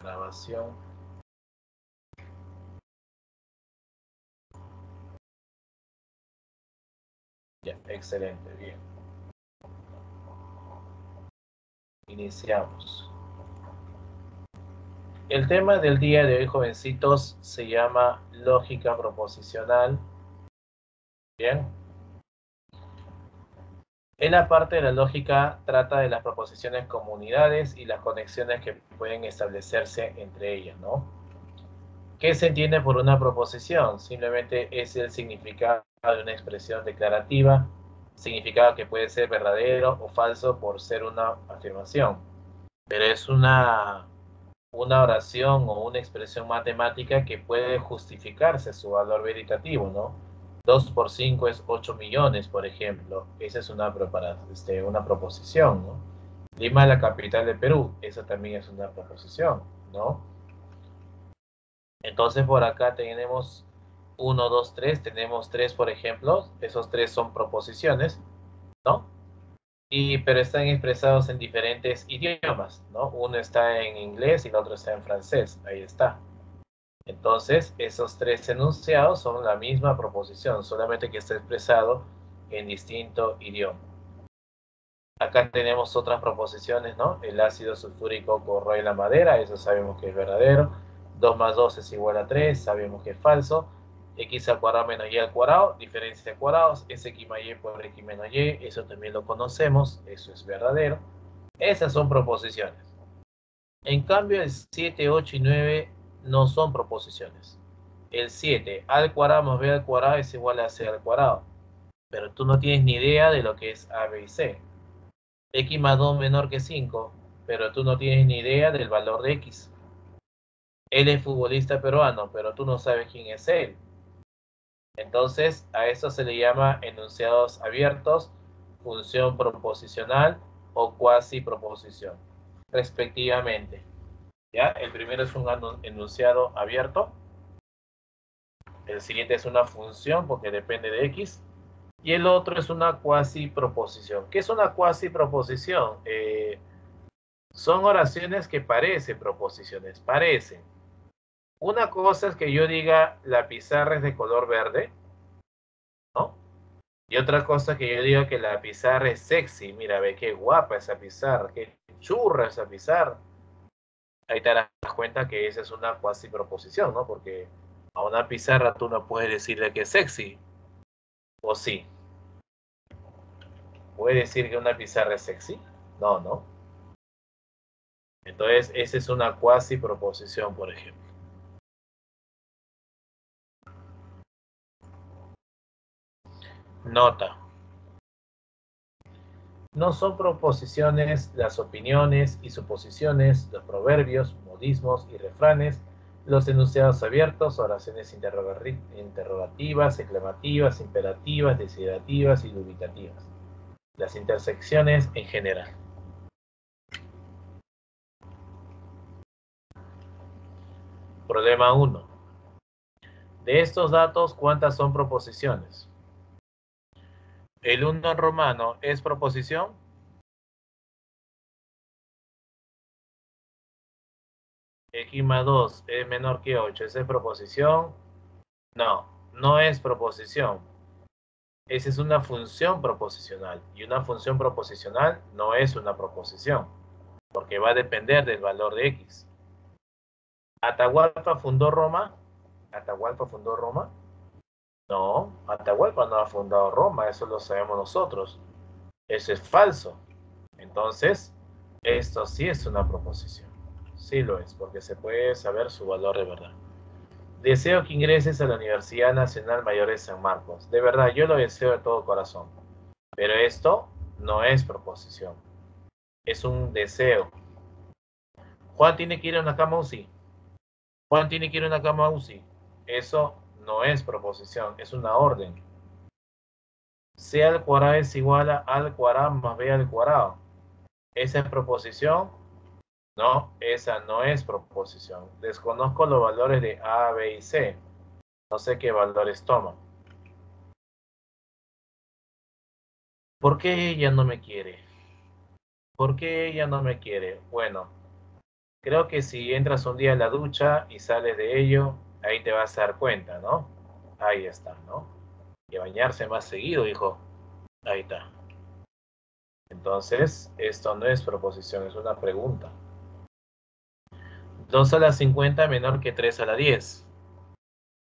grabación. Ya, excelente, bien. Iniciamos. El tema del día de hoy, jovencitos, se llama lógica proposicional. Bien. En la parte de la lógica trata de las proposiciones como unidades y las conexiones que pueden establecerse entre ellas, ¿no? ¿Qué se entiende por una proposición? Simplemente es el significado de una expresión declarativa, significado que puede ser verdadero o falso por ser una afirmación, pero es una oración o una expresión matemática que puede justificarse su valor veritativo, ¿no? 2 por 5 es 8 millones, por ejemplo. Esa es una proposición, ¿no? Lima, la capital de Perú, esa también es una proposición, ¿no? Entonces por acá tenemos 1, 2, 3, tenemos 3, por ejemplo, esos 3 son proposiciones, ¿no? Pero están expresados en diferentes idiomas, ¿no? Uno está en inglés y el otro está en francés, ahí está. Entonces, esos 3 enunciados son la misma proposición, solamente que está expresado en distinto idioma. Acá tenemos otras proposiciones, ¿no? El ácido sulfúrico corroe la madera, eso sabemos que es verdadero. 2 más 2 es igual a 3, sabemos que es falso. X al cuadrado menos Y al cuadrado, diferencia de cuadrados, es X más Y por X menos Y, eso también lo conocemos, eso es verdadero. Esas son proposiciones. En cambio, el 7, 8 y 9 no son proposiciones. El 7, A al cuadrado más B al cuadrado es igual a C al cuadrado. Pero tú no tienes ni idea de lo que es A, B y C. X más 2 menor que 5, pero tú no tienes ni idea del valor de X. Él es futbolista peruano, pero tú no sabes quién es él. Entonces, a eso se le llama enunciados abiertos, función proposicional o cuasi proposición, respectivamente. ¿Ya? El primero es un enunciado abierto, el siguiente es una función porque depende de X, y el otro es una cuasi proposición. ¿Qué es una cuasi proposición? Son oraciones que parecen proposiciones, parecen. Una cosa es que yo diga la pizarra es de color verde, ¿no? Y otra cosa que yo diga que la pizarra es sexy. Mira, ve qué guapa esa pizarra, qué churra esa pizarra. Ahí te das cuenta que esa es una cuasi proposición, ¿no? Porque a una pizarra tú no puedes decirle que es sexy, o sí. ¿Puede decir que una pizarra es sexy? No, no. Entonces, esa es una cuasi proposición, por ejemplo. Nota. No son proposiciones las opiniones y suposiciones, los proverbios, modismos y refranes, los enunciados abiertos, oraciones interrogativas, exclamativas, imperativas, desiderativas y dubitativas. Las intersecciones en general. Problema 1. De estos datos, ¿cuántas son proposiciones? ¿El 1 en romano es proposición? X más 2 es menor que 8, ¿esa es proposición? No, no es proposición. Esa es una función proposicional. Y una función proposicional no es una proposición, porque va a depender del valor de X. ¿Atahualpa fundó Roma? ¿Atahualpa fundó Roma? No, Atahualpa no ha fundado Roma, eso lo sabemos nosotros. Eso es falso. Entonces, esto sí es una proposición. Sí lo es, porque se puede saber su valor de verdad. Deseo que ingreses a la Universidad Nacional Mayor de San Marcos. De verdad, yo lo deseo de todo corazón. Pero esto no es proposición. Es un deseo. Juan tiene que ir a una cama UCI. Juan tiene que ir a una cama UCI. Eso no es proposición, es una orden. C al cuadrado es igual a al cuadrado más B al cuadrado. ¿Esa es proposición? No, esa no es proposición. Desconozco los valores de A, B y C. No sé qué valores toman. ¿Por qué ella no me quiere? ¿Por qué ella no me quiere? Bueno, Creo que si entras un día a la ducha y sales de ello, ahí te vas a dar cuenta, ¿no? Ahí está, ¿no? Y bañarse más seguido, hijo. Ahí está. Entonces, esto no es proposición, es una pregunta. 2 a la 50 menor que 3 a la 10.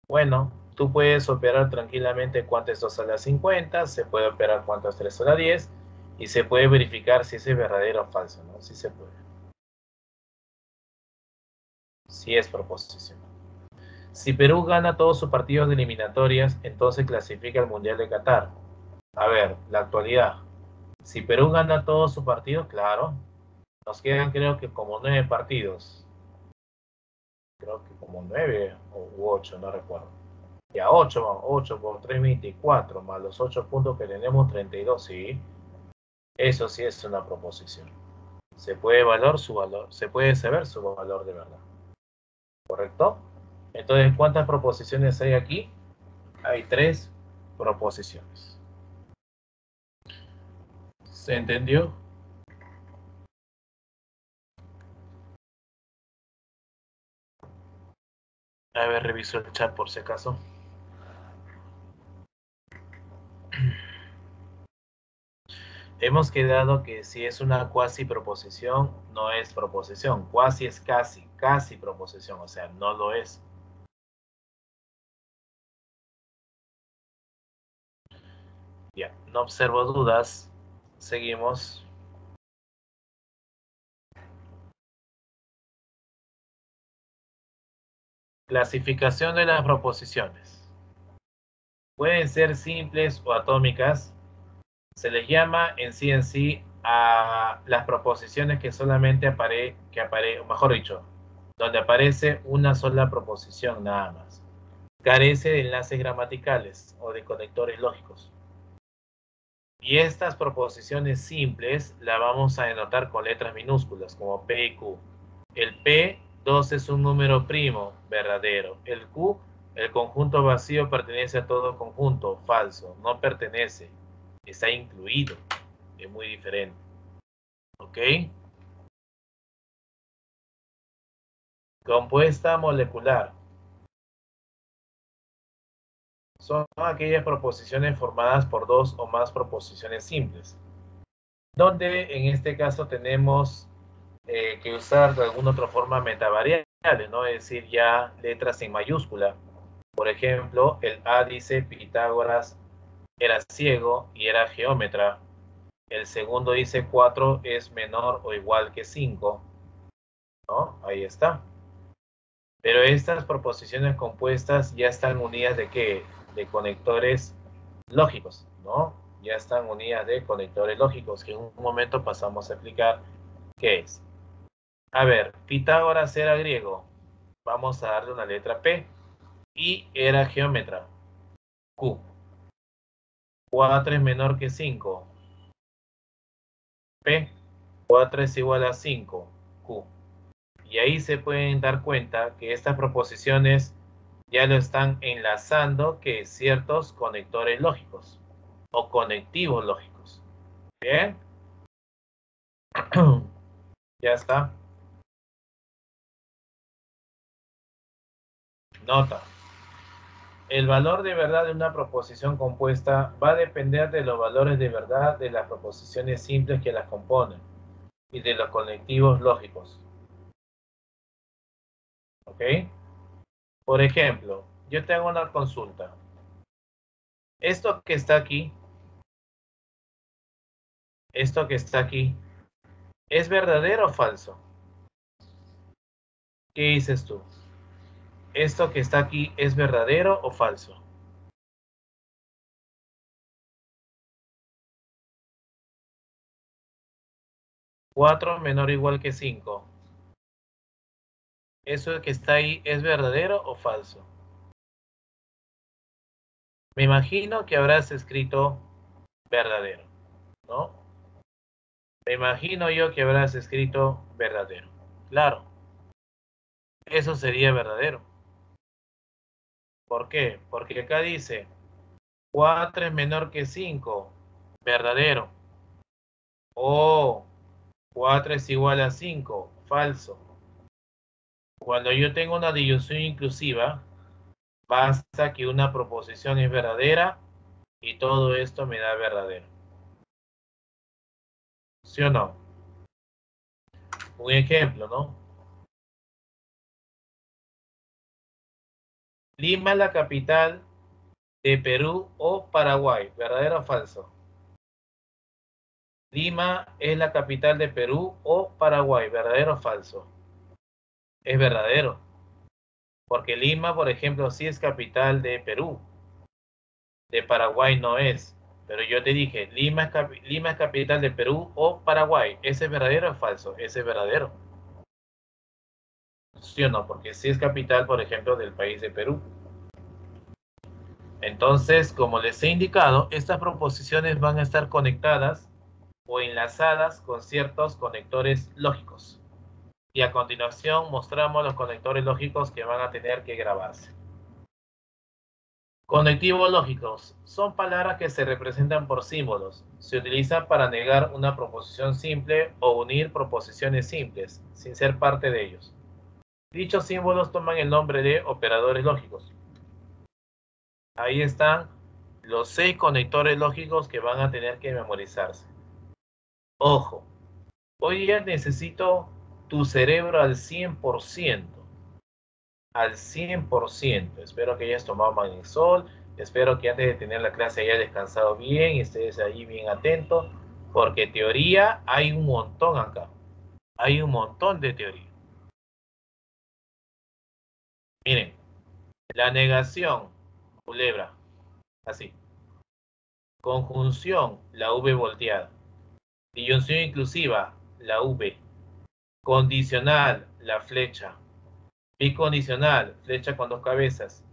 Bueno, tú puedes operar tranquilamente cuánto es 2 a la 50, se puede operar cuánto es 3 a la 10 y se puede verificar si ese es verdadero o falso, ¿no? Sí se puede. Sí es proposición. Si Perú gana todos sus partidos de eliminatorias, entonces clasifica al Mundial de Qatar. A ver, la actualidad. Si Perú gana todos sus partidos, claro. Nos quedan creo que como 9 partidos. Creo que como 9 u 8, no recuerdo. Ya 8 por 3, 24, más los 8 puntos que tenemos, 32, sí. Eso sí es una proposición. Se puede su valor, se puede saber su valor de verdad. ¿Correcto? Entonces, ¿cuántas proposiciones hay aquí? Hay 3 proposiciones. ¿Se entendió? A ver, reviso el chat por si acaso. Hemos quedado que si es una cuasi proposición, no es proposición. Cuasi es casi, casi proposición, o sea, no lo es. Ya, no observo dudas. Seguimos. Clasificación de las proposiciones. Pueden ser simples o atómicas. Se les llama en sí a las proposiciones que solamente mejor dicho, donde aparece una sola proposición nada más. Carece de enlaces gramaticales o de conectores lógicos. Y estas proposiciones simples las vamos a denotar con letras minúsculas como P y Q. El P2 es un número primo, verdadero. El Q, el conjunto vacío pertenece a todo conjunto, falso. No pertenece, está incluido. Es muy diferente. ¿Ok? Compuesta molecular. Son aquellas proposiciones formadas por dos o más proposiciones simples, donde en este caso tenemos que usar de alguna otra forma metavariables, ¿no? Es decir, ya letras en mayúscula. Por ejemplo, el A dice Pitágoras era ciego y era geómetra. El segundo dice 4 es menor o igual que 5, ¿no? Ahí está. Pero estas proposiciones compuestas ya están unidas de qué? De conectores lógicos, ¿no? Ya están unidas de conectores lógicos, que en un momento pasamos a explicar qué es. A ver, Pitágoras era griego. Vamos a darle una letra P. Y era geómetra. Q. 4 es menor que 5. P. 4 es igual a 5. Q. Y ahí se pueden dar cuenta que estas proposiciones ya lo están enlazando que ciertos conectores lógicos o conectivos lógicos. Bien, ya está. Nota. El valor de verdad de una proposición compuesta va a depender de los valores de verdad de las proposiciones simples que las componen y de los conectivos lógicos. ¿Ok? Por ejemplo, yo te hago una consulta. Esto que está aquí, esto que está aquí, ¿es verdadero o falso? ¿Qué dices tú? ¿Esto que está aquí es verdadero o falso? 4 menor o igual que 5. ¿Eso que está ahí es verdadero o falso? Me imagino que habrás escrito verdadero, ¿no? Me imagino yo que habrás escrito verdadero. Claro, eso sería verdadero. ¿Por qué? Porque acá dice 4 es menor que 5. Verdadero. O 4 es igual a 5. Falso. Cuando yo tengo una disyunción inclusiva, basta que una proposición es verdadera y todo esto me da verdadero. ¿Sí o no? Un ejemplo, ¿no? Lima es la capital de Perú o Paraguay. ¿Verdadero o falso? Lima es la capital de Perú o Paraguay. ¿Verdadero o falso? Es verdadero. Porque Lima, por ejemplo, sí es capital de Perú. De Paraguay no es. Pero yo te dije, Lima es capital de Perú o Paraguay. ¿Ese es verdadero o falso? Ese es verdadero. ¿Sí o no? Porque sí es capital, por ejemplo, del país de Perú. Entonces, como les he indicado, estas proposiciones van a estar conectadas o enlazadas con ciertos conectores lógicos. Y a continuación mostramos los conectores lógicos que van a tener que grabarse. Conectivos lógicos son palabras que se representan por símbolos. Se utilizan para negar una proposición simple o unir proposiciones simples, sin ser parte de ellos. Dichos símbolos toman el nombre de operadores lógicos. Ahí están los 6 conectores lógicos que van a tener que memorizarse. Ojo, hoy ya necesito tu cerebro al 100%. Al 100%. Espero que hayas tomado magnesol. Espero que antes de tener la clase hayas descansado bien y estés ahí bien atento. Porque teoría hay un montón acá. Hay un montón de teoría. Miren, la negación, culebra, así. Conjunción, la V volteada. Disyunción inclusiva, la V. Condicional, la flecha. Bicondicional, flecha con dos cabezas.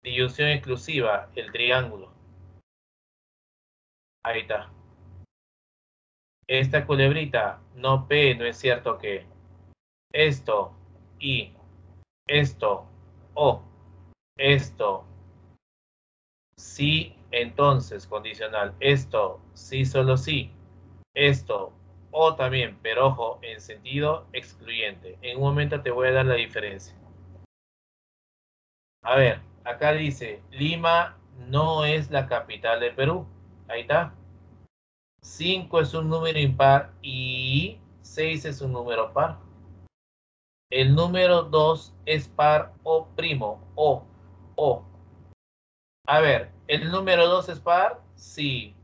Disyunción exclusiva, el triángulo. Ahí está. Esta culebrita, no P, no es cierto que. Esto, y, esto, o, esto, sí, entonces, condicional. Esto, sí, solo sí. Esto, o también, pero ojo, en sentido excluyente. En un momento te voy a dar la diferencia. A ver, acá dice, Lima no es la capital de Perú. Ahí está. 5 es un número impar y 6 es un número par. El número 2 es par o primo. O. A ver, ¿el número 2 es par? Sí.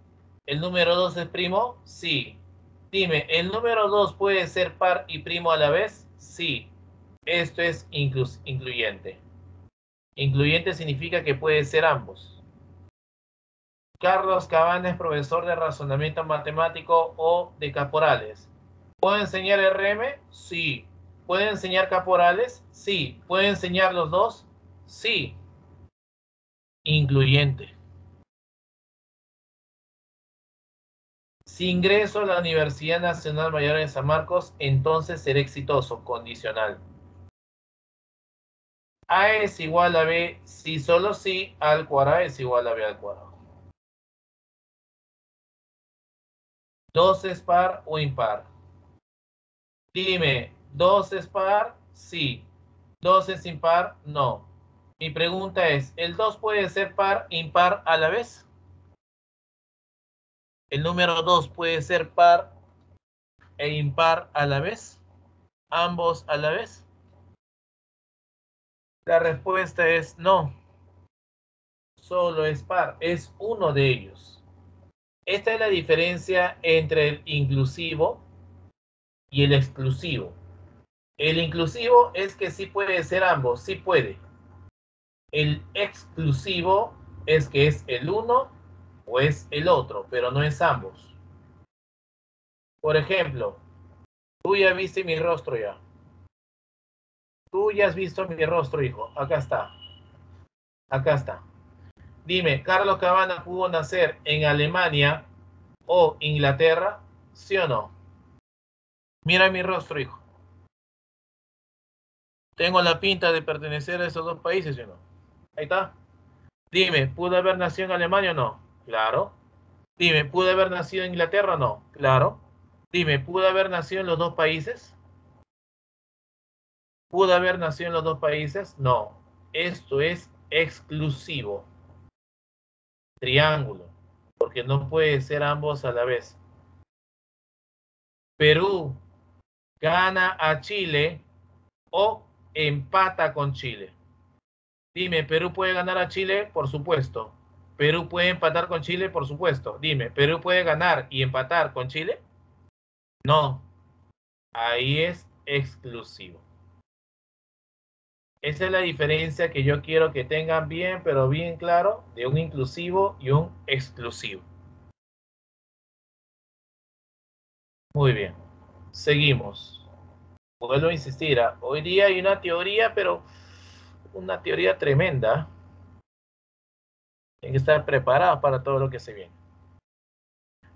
¿El número 2 es primo? Sí. Dime, ¿el número 2 puede ser par y primo a la vez? Sí. Esto es incluyente. Incluyente significa que puede ser ambos. Carlos Cabana es profesor de razonamiento matemático o de caporales. ¿Puede enseñar RM? Sí. ¿Puede enseñar caporales? Sí. ¿Puede enseñar los dos? Sí. Incluyente. Si ingreso a la Universidad Nacional Mayor de San Marcos, entonces seré exitoso. Condicional. A es igual a B si solo si A al cuadrado es igual a B al cuadrado. 2 es par o impar. Dime, ¿2 es par? Sí. ¿2 es impar? No. Mi pregunta es, ¿el 2 puede ser par e impar a la vez? ¿El número 2 puede ser par e impar a la vez? ¿Ambos a la vez? La respuesta es no. Solo es par, es uno de ellos. Esta es la diferencia entre el inclusivo y el exclusivo. El inclusivo es que sí puede ser ambos, sí puede. El exclusivo es que es el uno o es el otro, pero no es ambos. Por ejemplo, tú ya viste mi rostro ya. Tú ya has visto mi rostro, hijo. Acá está. Acá está. Dime, ¿Carlos Cabana pudo nacer en Alemania o Inglaterra? ¿Sí o no? Mira mi rostro, hijo. ¿Tengo la pinta de pertenecer a esos dos países, ¿sí o no? Ahí está. Dime, ¿pudo haber nacido en Alemania o no? Claro. Dime, ¿pudo haber nacido en Inglaterra o no? Claro. Dime, ¿pudo haber nacido en los dos países? ¿Pudo haber nacido en los dos países? No. Esto es exclusivo. Triángulo. Porque no puede ser ambos a la vez. Perú gana a Chile o empata con Chile. Dime, ¿Perú puede ganar a Chile? Por supuesto. ¿Perú puede empatar con Chile? Por supuesto. Dime, ¿Perú puede ganar y empatar con Chile? No. Ahí es exclusivo. Esa es la diferencia que yo quiero que tengan bien, pero bien claro, de un inclusivo y un exclusivo. Muy bien. Seguimos. Vuelvo a insistir, hoy día hay una teoría, pero una teoría tremenda. Tienen que estar preparados para todo lo que se viene.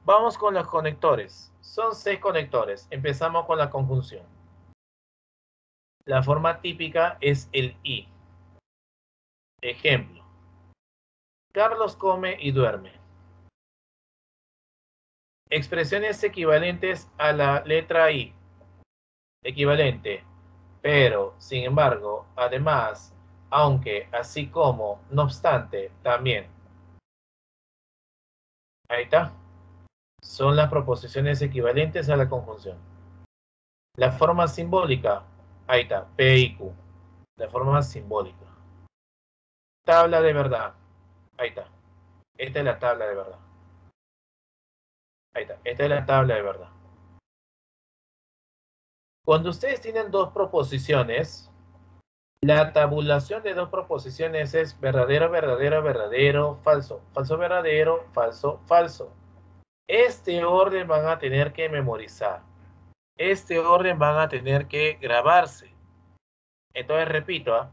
Vamos con los conectores. Son 6 conectores. Empezamos con la conjunción. La forma típica es el I. Ejemplo. Carlos come y duerme. Expresiones equivalentes a la letra I. Equivalente. Pero, sin embargo, además, aunque, así como, no obstante, también. Ahí está. Son las proposiciones equivalentes a la conjunción. La forma simbólica. Ahí está. P y Q. La forma simbólica. Tabla de verdad. Ahí está. Esta es la tabla de verdad. Ahí está. Esta es la tabla de verdad. Cuando ustedes tienen dos proposiciones, la tabulación de dos proposiciones es verdadero, verdadero, verdadero, falso, falso, verdadero, falso, falso. Este orden van a tener que memorizar. Este orden van a tener que grabarse. Entonces repito, ¿ah?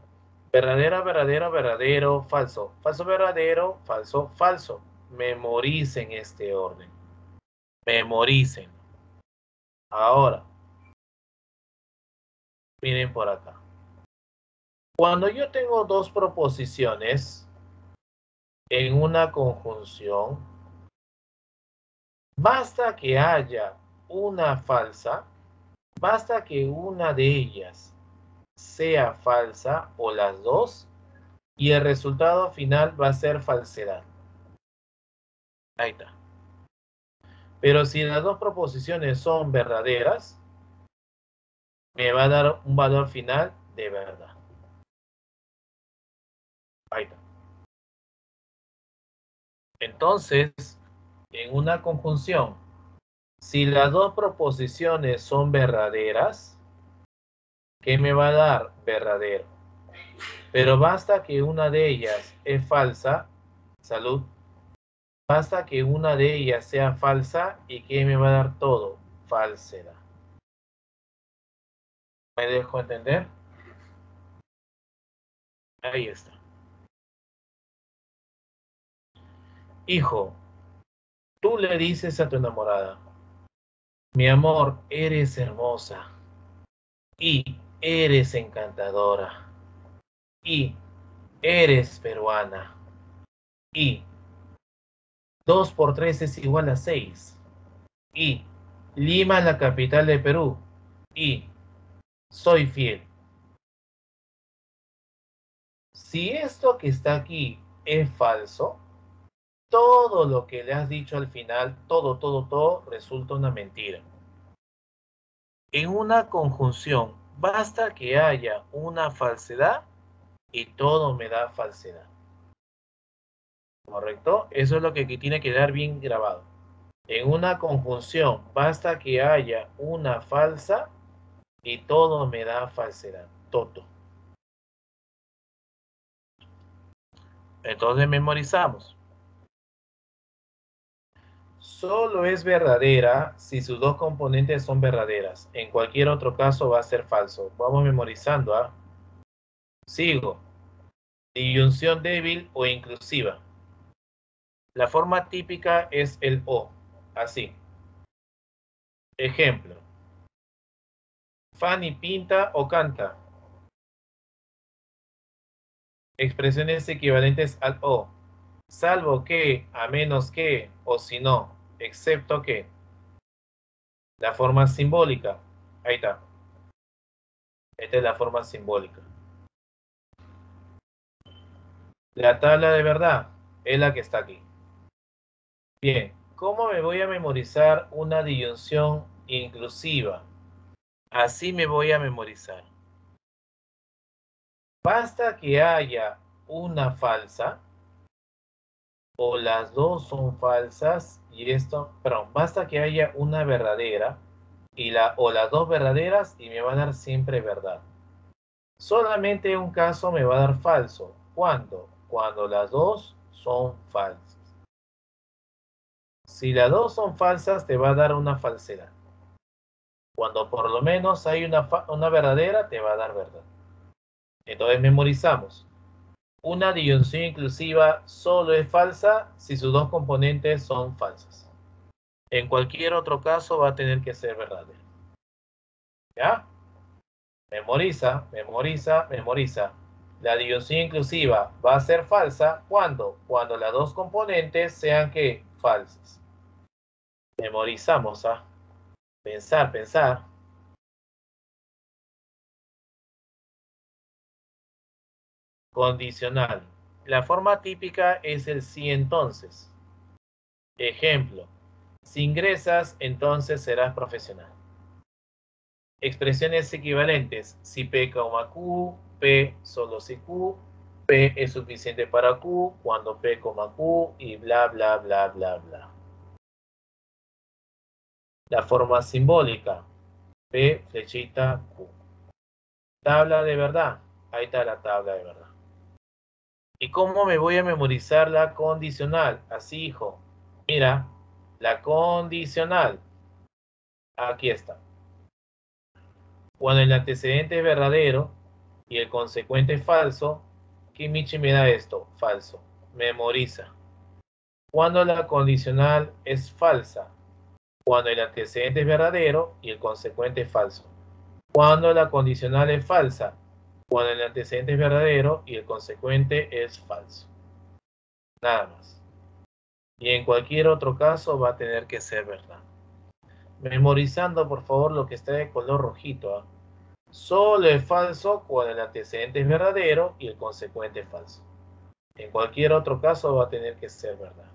Verdadero, verdadero, verdadero, falso, falso, verdadero, falso, falso. Memoricen este orden. Memoricen. Ahora, miren por acá. Cuando yo tengo dos proposiciones en una conjunción, basta que haya una falsa, basta que una de ellas sea falsa o las dos, y el resultado final va a ser falsedad. Ahí está. Pero si las dos proposiciones son verdaderas, me va a dar un valor final de verdad. Ahí está. Entonces, en una conjunción, si las dos proposiciones son verdaderas, ¿qué me va a dar? Verdadero. Pero basta que una de ellas es falsa, salud, basta que una de ellas sea falsa y ¿qué me va a dar todo? Falsedad. ¿Me dejo entender? Ahí está. Hijo, tú le dices a tu enamorada, mi amor, eres hermosa y eres encantadora y eres peruana y 2 por 3 es igual a 6 y Lima es la capital de Perú y soy fiel. Si esto que está aquí es falso, todo lo que le has dicho al final, todo, resulta una mentira. En una conjunción, basta que haya una falsedad y todo me da falsedad. ¿Correcto? Eso es lo que aquí tiene que quedar bien grabado. En una conjunción, basta que haya una falsa y todo me da falsedad. Todo. Entonces memorizamos. Solo es verdadera si sus dos componentes son verdaderas. En cualquier otro caso va a ser falso. Vamos memorizando. ¿Ah? Sigo. Disyunción débil o inclusiva. La forma típica es el O. Así. Ejemplo. Fanny pinta o canta. Expresiones equivalentes al O. Salvo que, a menos que, o si no, excepto que. La forma simbólica. Ahí está. Esta es la forma simbólica. La tabla de verdad es la que está aquí. Bien, ¿cómo me voy a memorizar una disyunción inclusiva? Así me voy a memorizar. Basta que haya una falsa o las dos son falsas y esto, perdón, basta que haya una verdadera o las dos verdaderas y me va a dar siempre verdad. Solamente un caso me va a dar falso. ¿Cuándo? Cuando las dos son falsas. Si las dos son falsas, te va a dar una falsedad. Cuando por lo menos hay una verdadera, te va a dar verdad. Entonces memorizamos. Una disyunción inclusiva solo es falsa si sus dos componentes son falsas. En cualquier otro caso va a tener que ser verdadera. ¿Ya? Memoriza, memoriza, memoriza. La disyunción inclusiva va a ser falsa ¿cuándo? Cuando las dos componentes sean ¿qué? Falsas. Memorizamos, ¿ah? Pensar, pensar. Condicional. La forma típica es el sí entonces. Ejemplo. Si ingresas, entonces serás profesional. Expresiones equivalentes. Si P, Q, P solo si Q, P es suficiente para Q, cuando P, Q y bla, bla, bla, bla, bla. La forma simbólica. P, flechita, Q. Tabla de verdad. Ahí está la tabla de verdad. ¿Y cómo me voy a memorizar la condicional? Así, hijo. Mira, la condicional. Aquí está. Cuando el antecedente es verdadero y el consecuente es falso, ¿qué Michi me da esto? Falso. Memoriza. Cuando la condicional es falsa, cuando el antecedente es verdadero y el consecuente es falso. Cuando la condicional es falsa, cuando el antecedente es verdadero y el consecuente es falso. Nada más. Y en cualquier otro caso va a tener que ser verdad. Memorizando, por favor, lo que está de color rojito. ¿Ah? Solo es falso cuando el antecedente es verdadero y el consecuente es falso. En cualquier otro caso va a tener que ser verdad.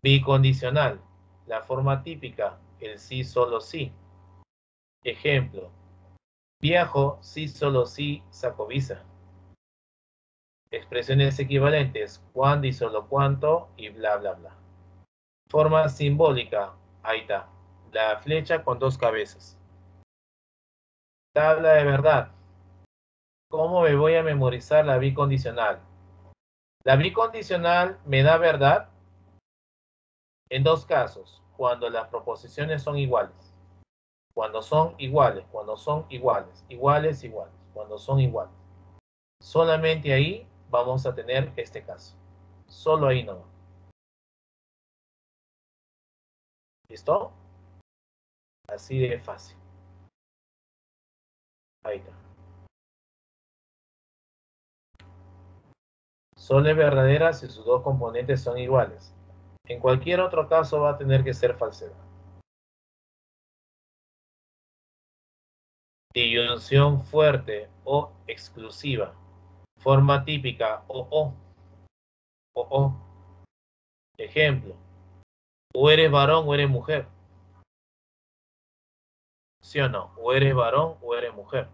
Bicondicional. La forma típica, el sí, solo sí. Ejemplo. Viajo, sí, solo sí, saco visa. Expresiones equivalentes, cuándo y solo cuánto y bla, bla, bla. Forma simbólica, ahí está. La flecha con dos cabezas. Tabla de verdad. ¿Cómo me voy a memorizar la bicondicional? La bicondicional me da verdad en dos casos, cuando las proposiciones son iguales. Cuando son iguales, cuando son iguales, iguales, iguales, cuando son iguales. Solamente ahí vamos a tener este caso. Solo ahí no. ¿Listo? Así de fácil. Ahí está. Solo es verdadera si sus dos componentes son iguales. En cualquier otro caso va a tener que ser falsedad. Disyunción fuerte o exclusiva. Forma típica o. Ejemplo. O eres varón o eres mujer. ¿Sí o no? O eres varón o eres mujer.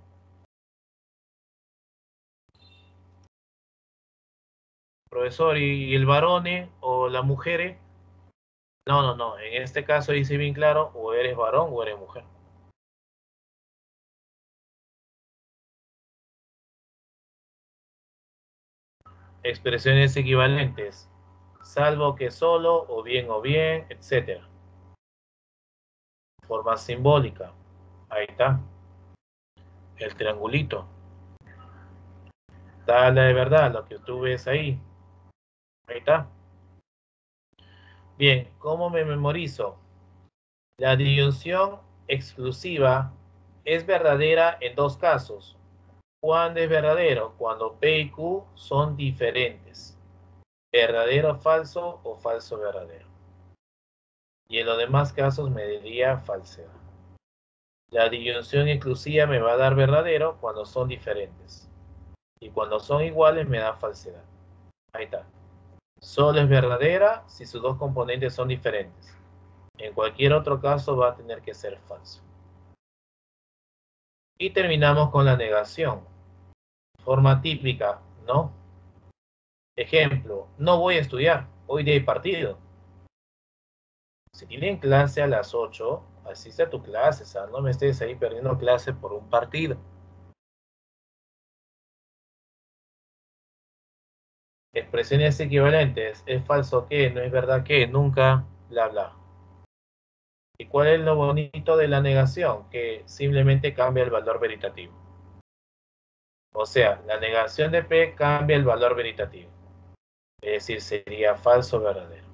Profesor, ¿y el varone o la mujer? No, no, no. En este caso dice bien claro, o eres varón o eres mujer. Expresiones equivalentes. Salvo que solo, o bien, etc. Forma simbólica. Ahí está. El triangulito. Tabla de verdad, lo que tú ves ahí. Ahí está. Bien, ¿cómo me memorizo? La disyunción exclusiva es verdadera en dos casos. ¿Cuándo es verdadero? Cuando P y Q son diferentes. Verdadero falso o falso verdadero. Y en los demás casos me diría falsedad. La disyunción exclusiva me va a dar verdadero cuando son diferentes. Y cuando son iguales me da falsedad. Ahí está. Solo es verdadera si sus dos componentes son diferentes. En cualquier otro caso va a tener que ser falso. Y terminamos con la negación. Forma típica, ¿no? Ejemplo, no voy a estudiar, hoy día hay partido. Si tienen clase a las 8, asiste a tu clase, ¿sabes? No me estés ahí perdiendo clase por un partido. Expresiones equivalentes, es falso que, no es verdad que, nunca, bla, bla. ¿Y cuál es lo bonito de la negación? Que simplemente cambia el valor veritativo. O sea, la negación de P cambia el valor veritativo. Es decir, sería falso o verdadero.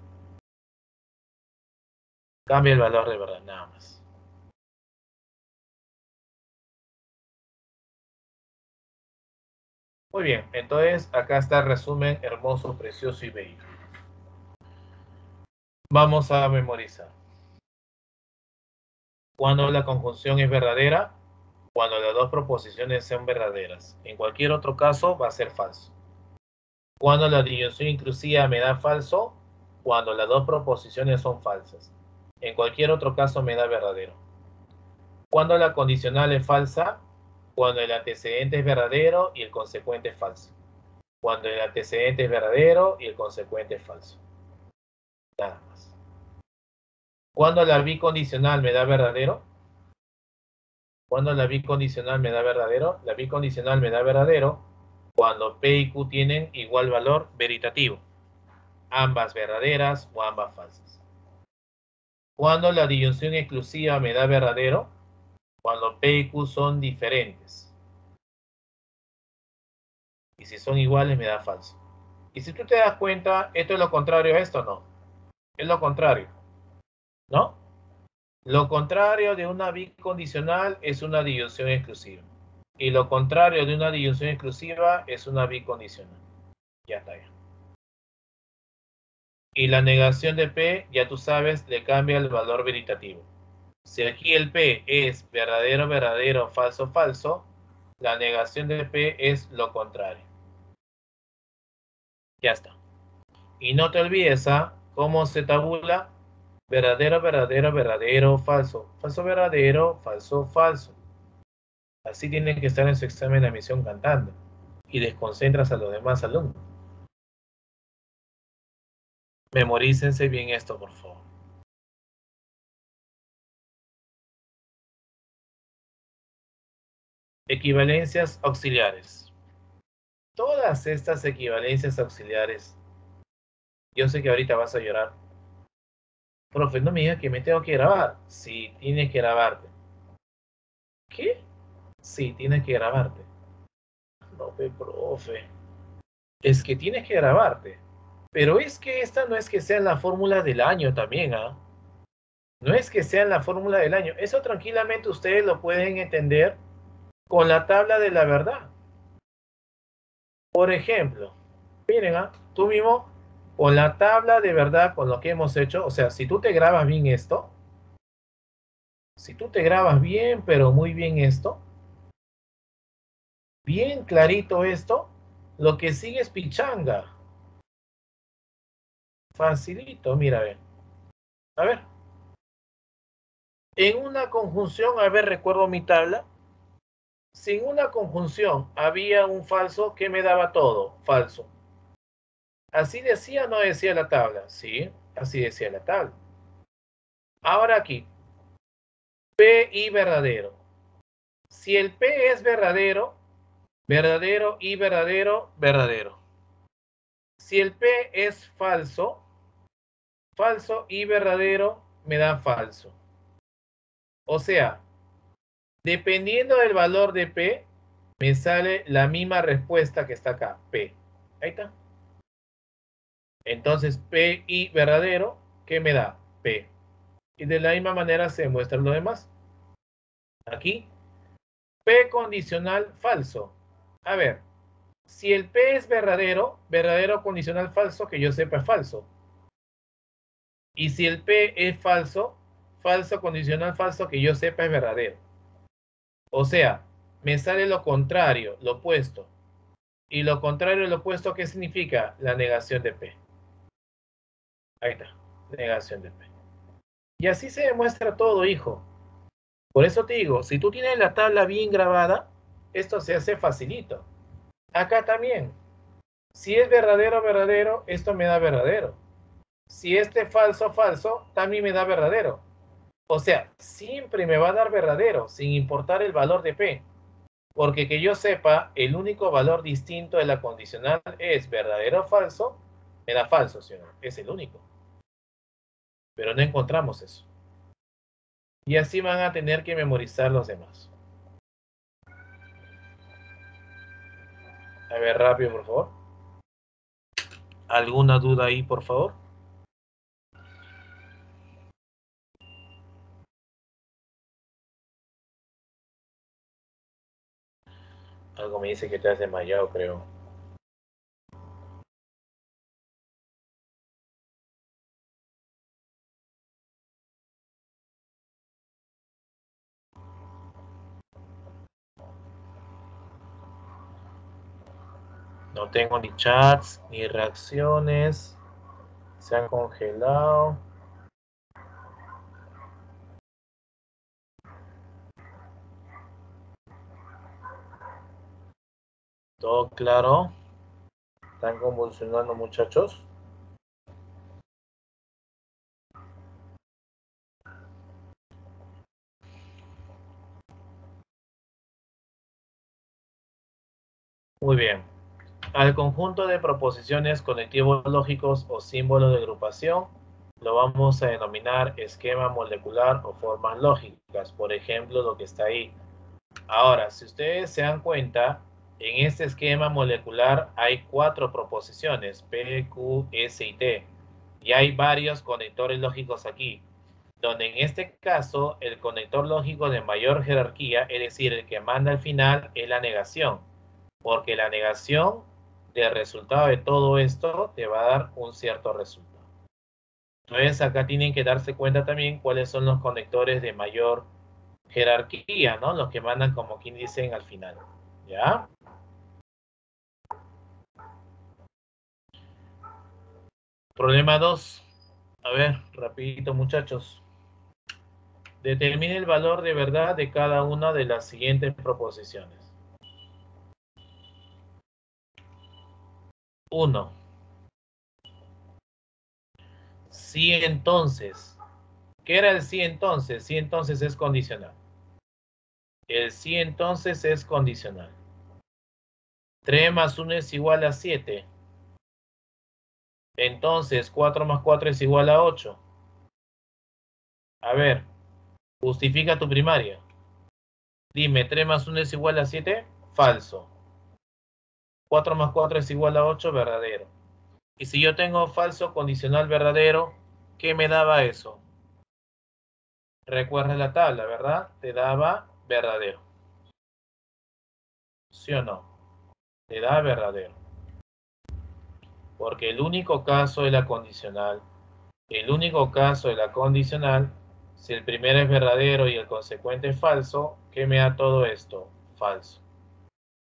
Cambia el valor de verdad, nada más. Muy bien, entonces acá está el resumen hermoso, precioso y bello. Vamos a memorizar. Cuando la conjunción es verdadera, cuando las dos proposiciones sean verdaderas. En cualquier otro caso va a ser falso. Cuando la disyunción inclusiva me da falso, cuando las dos proposiciones son falsas. En cualquier otro caso me da verdadero. Cuando la condicional es falsa, cuando el antecedente es verdadero y el consecuente es falso. Cuando el antecedente es verdadero y el consecuente es falso. Nada más. Cuando la bicondicional me da verdadero, cuando la bicondicional me da verdadero, la bicondicional me da verdadero cuando P y Q tienen igual valor veritativo, ambas verdaderas o ambas falsas. Cuando la disyunción exclusiva me da verdadero, cuando P y Q son diferentes. Y si son iguales me da falso. Y si tú te das cuenta, esto es lo contrario a esto, ¿no? Es lo contrario, ¿no? Lo contrario de una bicondicional es una disyunción exclusiva. Y lo contrario de una disyunción exclusiva es una bicondicional. Ya está ya. Y la negación de P, ya tú sabes, le cambia el valor veritativo. Si aquí el P es verdadero, verdadero, falso, falso, la negación de P es lo contrario. Ya está. Y no te olvides, ¿ah? ¿Cómo se tabula? Verdadero, verdadero, verdadero, falso. Falso, verdadero, falso, falso. Así tienen que estar en su examen de admisión cantando. Y desconcentras a los demás alumnos. Memorícense bien esto, por favor. Equivalencias auxiliares. Todas estas equivalencias auxiliares, yo sé que ahorita vas a llorar. Profe, no me digas que me tengo que grabar. Sí, tienes que grabarte. ¿Qué? Sí, tienes que grabarte. No, profe. Es que tienes que grabarte. Pero es que esta no es que sea la fórmula del año también, ¿ah? No es que sea la fórmula del año. Eso tranquilamente ustedes lo pueden entender con la tabla de la verdad. Por ejemplo, miren, ¿ah? Tú mismo, con la tabla de verdad, con lo que hemos hecho, o sea, si tú te grabas bien esto, si tú te grabas bien, pero muy bien esto, bien clarito esto, lo que sigue es pichanga. Facilito, mira, a ver. En una conjunción, a ver, recuerdo mi tabla. Si en una conjunción había un falso, ¿qué me daba todo? Falso. ¿Así decía o no decía la tabla? Sí, así decía la tabla. Ahora aquí, P y verdadero. Si el P es verdadero, verdadero y verdadero, verdadero. Si el P es falso, falso y verdadero, me da falso. O sea, dependiendo del valor de P, me sale la misma respuesta que está acá, P. Ahí está. Entonces, P y verdadero, ¿qué me da? P. Y de la misma manera se muestra lo demás. Aquí, P condicional falso. A ver, si el P es verdadero, verdadero condicional falso, que yo sepa es falso. Y si el P es falso, falso condicional falso, que yo sepa es verdadero. O sea, me sale lo contrario, lo opuesto. Y lo contrario, lo opuesto, ¿qué significa? La negación de P. Ahí está, negación de P. Y así se demuestra todo, hijo. Por eso te digo, si tú tienes la tabla bien grabada, esto se hace facilito. Acá también. Si es verdadero, verdadero, esto me da verdadero. Si este falso, falso, también me da verdadero. O sea, siempre me va a dar verdadero, sin importar el valor de P. Porque que yo sepa, el único valor distinto de la condicional es verdadero o falso, me da falso, ¿sí o no? Es el único. Pero no encontramos eso. Y así van a tener que memorizar los demás. A ver, rápido, por favor. ¿Alguna duda ahí, por favor? Algo me dice que te has desmayado, creo. No tengo ni chats, ni reacciones. Se han congelado. ¿Todo claro? ¿Están convulsionando, muchachos? Muy bien. Al conjunto de proposiciones, conectivos lógicos o símbolos de agrupación lo vamos a denominar esquema molecular o formas lógicas. Por ejemplo, lo que está ahí. Ahora, si ustedes se dan cuenta, en este esquema molecular hay 4 proposiciones, P, Q, S y T. Y hay varios conectores lógicos aquí, donde en este caso el conector lógico de mayor jerarquía, es decir, el que manda al final, es la negación. Porque la negación del resultado de todo esto te va a dar un cierto resultado. Entonces acá tienen que darse cuenta también cuáles son los conectores de mayor jerarquía, ¿no? Los que mandan como quien dicen al final. ¿Ya? Problema 2. A ver, rapidito, muchachos. Determine el valor de verdad de cada una de las siguientes proposiciones. 1. Si entonces. ¿Qué era el si entonces? Si entonces es condicional. El si entonces es condicional. 3 más 1 es igual a 7. Entonces 4 más 4 es igual a 8. A ver, justifica tu primaria. Dime, 3 más 1 es igual a 7. Falso. 4 más 4 es igual a 8, verdadero. Y si yo tengo falso condicional verdadero, ¿qué me daba eso? Recuerda la tabla, ¿verdad? Te daba verdadero. ¿Sí o no? Te da verdadero. Porque el único caso de la condicional, si el primero es verdadero y el consecuente es falso, ¿qué me da todo esto? Falso.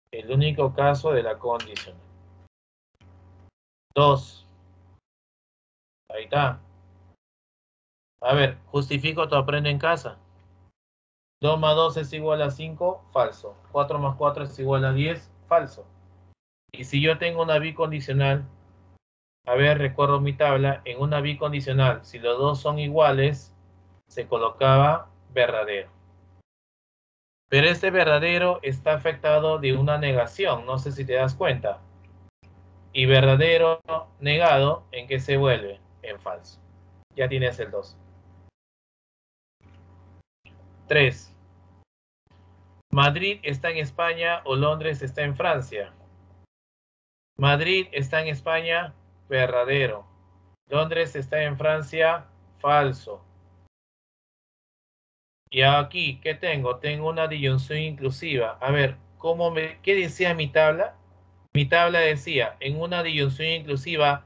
El único caso de la condicional. 2. Ahí está. A ver, justifico tu aprende en casa. 2 más 2 es igual a 5, falso. 4 más 4 es igual a 10, falso. Y si yo tengo una bicondicional, a ver, recuerdo mi tabla, en una bicondicional, si los dos son iguales, se colocaba verdadero. Pero este verdadero está afectado de una negación, no sé si te das cuenta. Y verdadero negado, ¿en qué se vuelve? En falso. Ya tienes el 2. 3. Madrid está en España o Londres está en Francia. Madrid está en España, verdadero. Londres está en Francia, falso. Y aquí, ¿qué tengo? Tengo una disyunción inclusiva. A ver, ¿qué decía mi tabla? Mi tabla decía, en una disyunción inclusiva,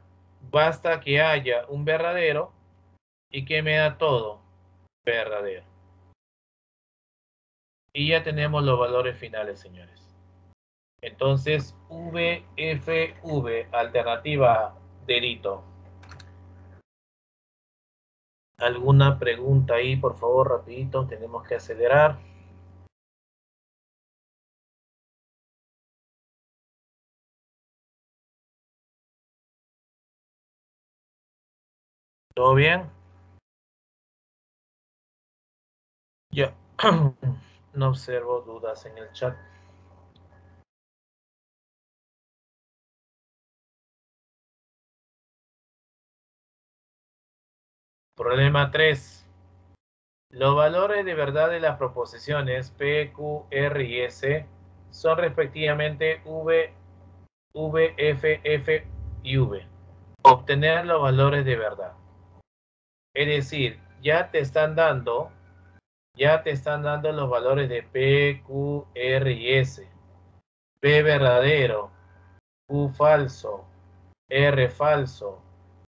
basta que haya un verdadero y que me da todo verdadero. Y ya tenemos los valores finales, señores. Entonces, VFV, alternativa delito. ¿Alguna pregunta ahí, por favor, rapidito? Tenemos que acelerar. ¿Todo bien? Ya. No observo dudas en el chat. Problema 3. Los valores de verdad de las proposiciones P, Q, R y S son respectivamente V, V, F, F y V. Obtener los valores de verdad. Es decir, ya te están dando los valores de P, Q, R y S. P verdadero, Q falso, R falso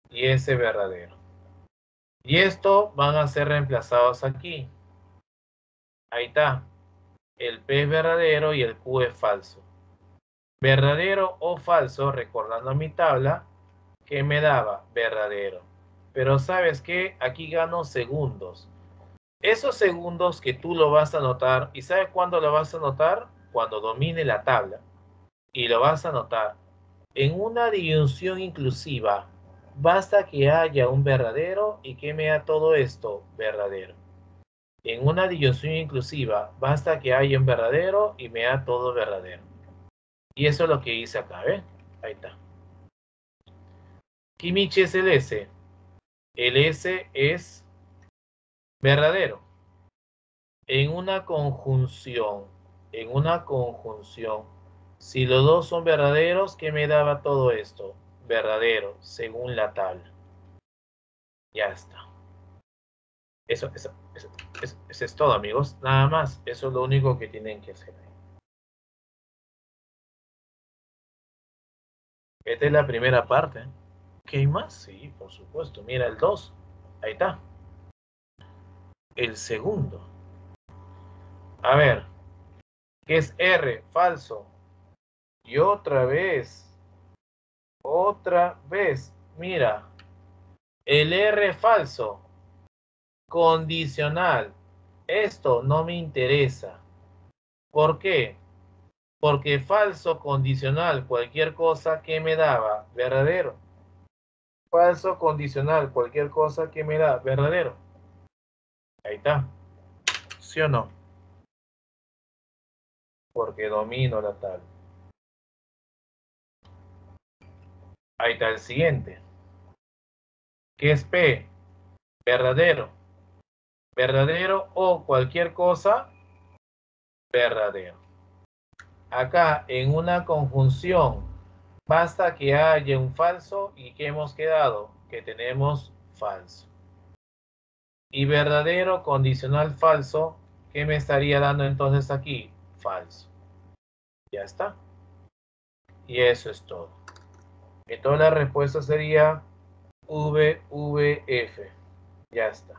y S verdadero. Y esto van a ser reemplazados aquí. Ahí está. El P es verdadero y el Q es falso. Verdadero o falso, recordando mi tabla, que me daba verdadero. Pero ¿sabes qué? Aquí gano segundos. Esos segundos que tú lo vas a notar, ¿y sabes cuándo lo vas a notar? Cuando domine la tabla. Y lo vas a notar. En una disyunción inclusiva, basta que haya un verdadero y que me da todo esto verdadero. En una disyunción inclusiva, basta que haya un verdadero y me da todo verdadero. Y eso es lo que hice acá, ¿ves? Ahí está. Kimichi es el S. El S es verdadero. En una conjunción, si los dos son verdaderos, ¿qué me daba todo esto? Verdadero, según la tabla. Ya está. Eso es todo, amigos. Nada más. Eso es lo único que tienen que hacer. Esta es la primera parte. ¿Qué hay más? Sí, por supuesto. Mira el 2. Ahí está. El segundo. A ver, ¿qué es R? Falso. Y otra vez. Mira, el R falso. Condicional. Esto no me interesa. ¿Por qué? Porque falso condicional, cualquier cosa que me daba, verdadero. Falso condicional, cualquier cosa que me da, verdadero. Ahí está. ¿Sí o no? Porque domino la tabla. Ahí está el siguiente. ¿Qué es P? Verdadero. Verdadero o cualquier cosa, verdadero. Acá en una conjunción, basta que haya un falso y que hemos quedado, que tenemos falso. Y verdadero condicional falso, ¿qué me estaría dando entonces aquí? Falso. Ya está. Y eso es todo. Entonces la respuesta sería VVF. Ya está.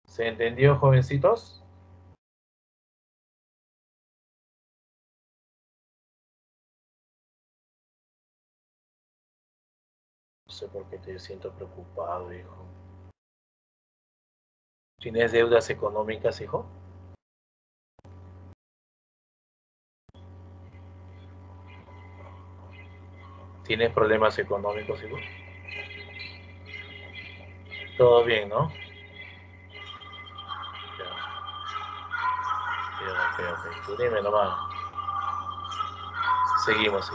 ¿Se entendió, jovencitos? No sé por qué te siento preocupado, hijo. ¿Tienes deudas económicas, hijo? ¿Tienes problemas económicos, hijo? Todo bien, ¿no? Ya, ya, ok. Tú dime nomás. Seguimos.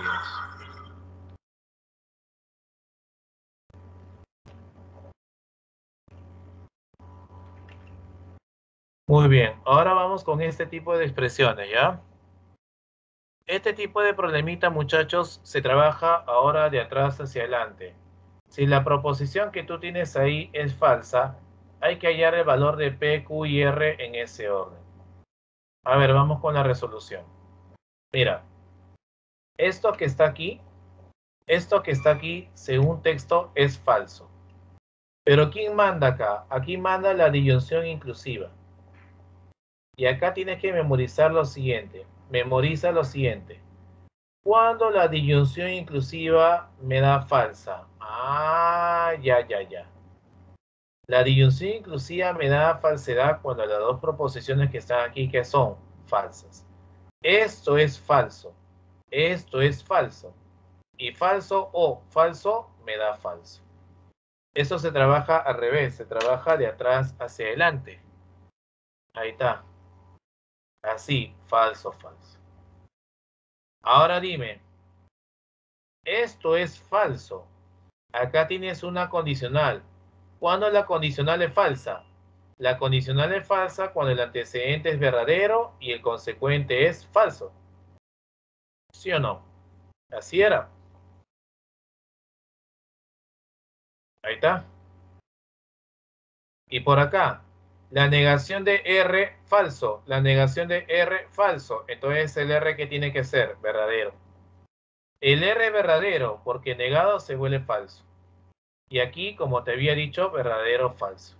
Muy bien. Ahora vamos con este tipo de expresiones, ¿ya? Este tipo de problemita, muchachos, se trabaja ahora de atrás hacia adelante. Si la proposición que tú tienes ahí es falsa, hay que hallar el valor de P, Q y R en ese orden. A ver, vamos con la resolución. Mira, esto que está aquí, según texto, es falso. Pero ¿quién manda acá? Aquí manda la disyunción inclusiva. Y acá tienes que memorizar lo siguiente. Memoriza lo siguiente. Cuando la disyunción inclusiva me da falsa. Ah, ya. La disyunción inclusiva me da falsedad cuando las dos proposiciones que están aquí que son falsas. Esto es falso. Esto es falso. Y falso o falso me da falso. Eso se trabaja al revés, se trabaja de atrás hacia adelante. Ahí está. Así, falso, falso. Ahora dime, esto es falso. Acá tienes una condicional. ¿Cuándo la condicional es falsa? La condicional es falsa cuando el antecedente es verdadero y el consecuente es falso. ¿Sí o no? Así era. Ahí está. Y por acá, la negación de R falso. La negación de R falso. Entonces el R que tiene que ser verdadero. El R verdadero, porque negado se vuelve falso. Y aquí, como te había dicho, verdadero falso.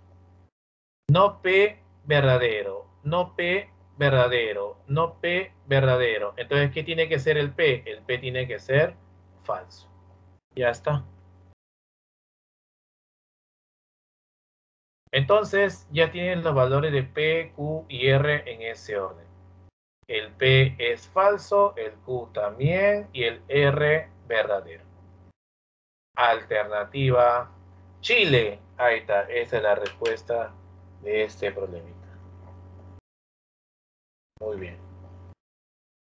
No P verdadero, no P verdadero, no P verdadero. Entonces, ¿qué tiene que ser el P? El P tiene que ser falso. Ya está. Entonces, ya tienen los valores de P, Q y R en ese orden. El P es falso, el Q también y el R verdadero. Alternativa Chile. Ahí está, esa es la respuesta de este problemita. Muy bien.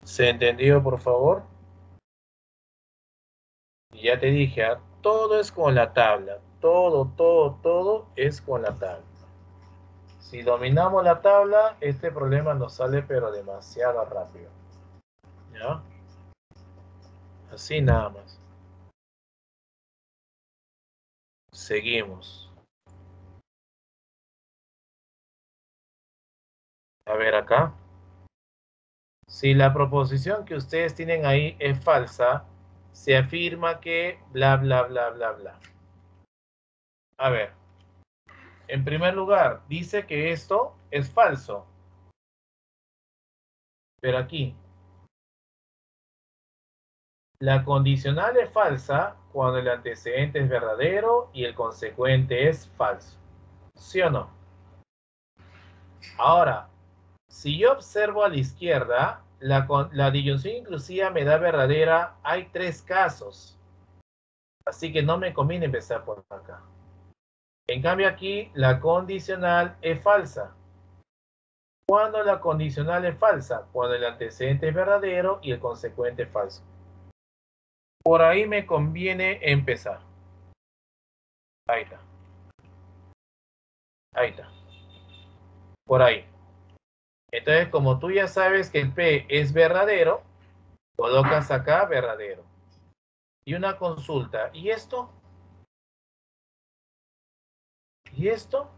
¿Se entendió, por favor? Y ya te dije, todo es con la tabla. Todo es con la tabla. Si dominamos la tabla, este problema nos sale pero demasiado rápido. ¿Ya? Así nada más. Seguimos. A ver acá. Si la proposición que ustedes tienen ahí es falsa, se afirma que bla, bla, bla, bla, bla. A ver. En primer lugar, dice que esto es falso. Pero aquí, la condicional es falsa cuando el antecedente es verdadero y el consecuente es falso. ¿Sí o no? Ahora, si yo observo a la izquierda, la disyunción inclusiva me da verdadera. Hay tres casos. Así que no me conviene empezar por acá. En cambio aquí, la condicional es falsa. ¿Cuándo la condicional es falsa? Cuando el antecedente es verdadero y el consecuente es falso. Por ahí me conviene empezar. Ahí está. Ahí está. Por ahí. Entonces, como tú ya sabes que el P es verdadero, colocas acá verdadero. Y una consulta. ¿Y esto? ¿Y esto?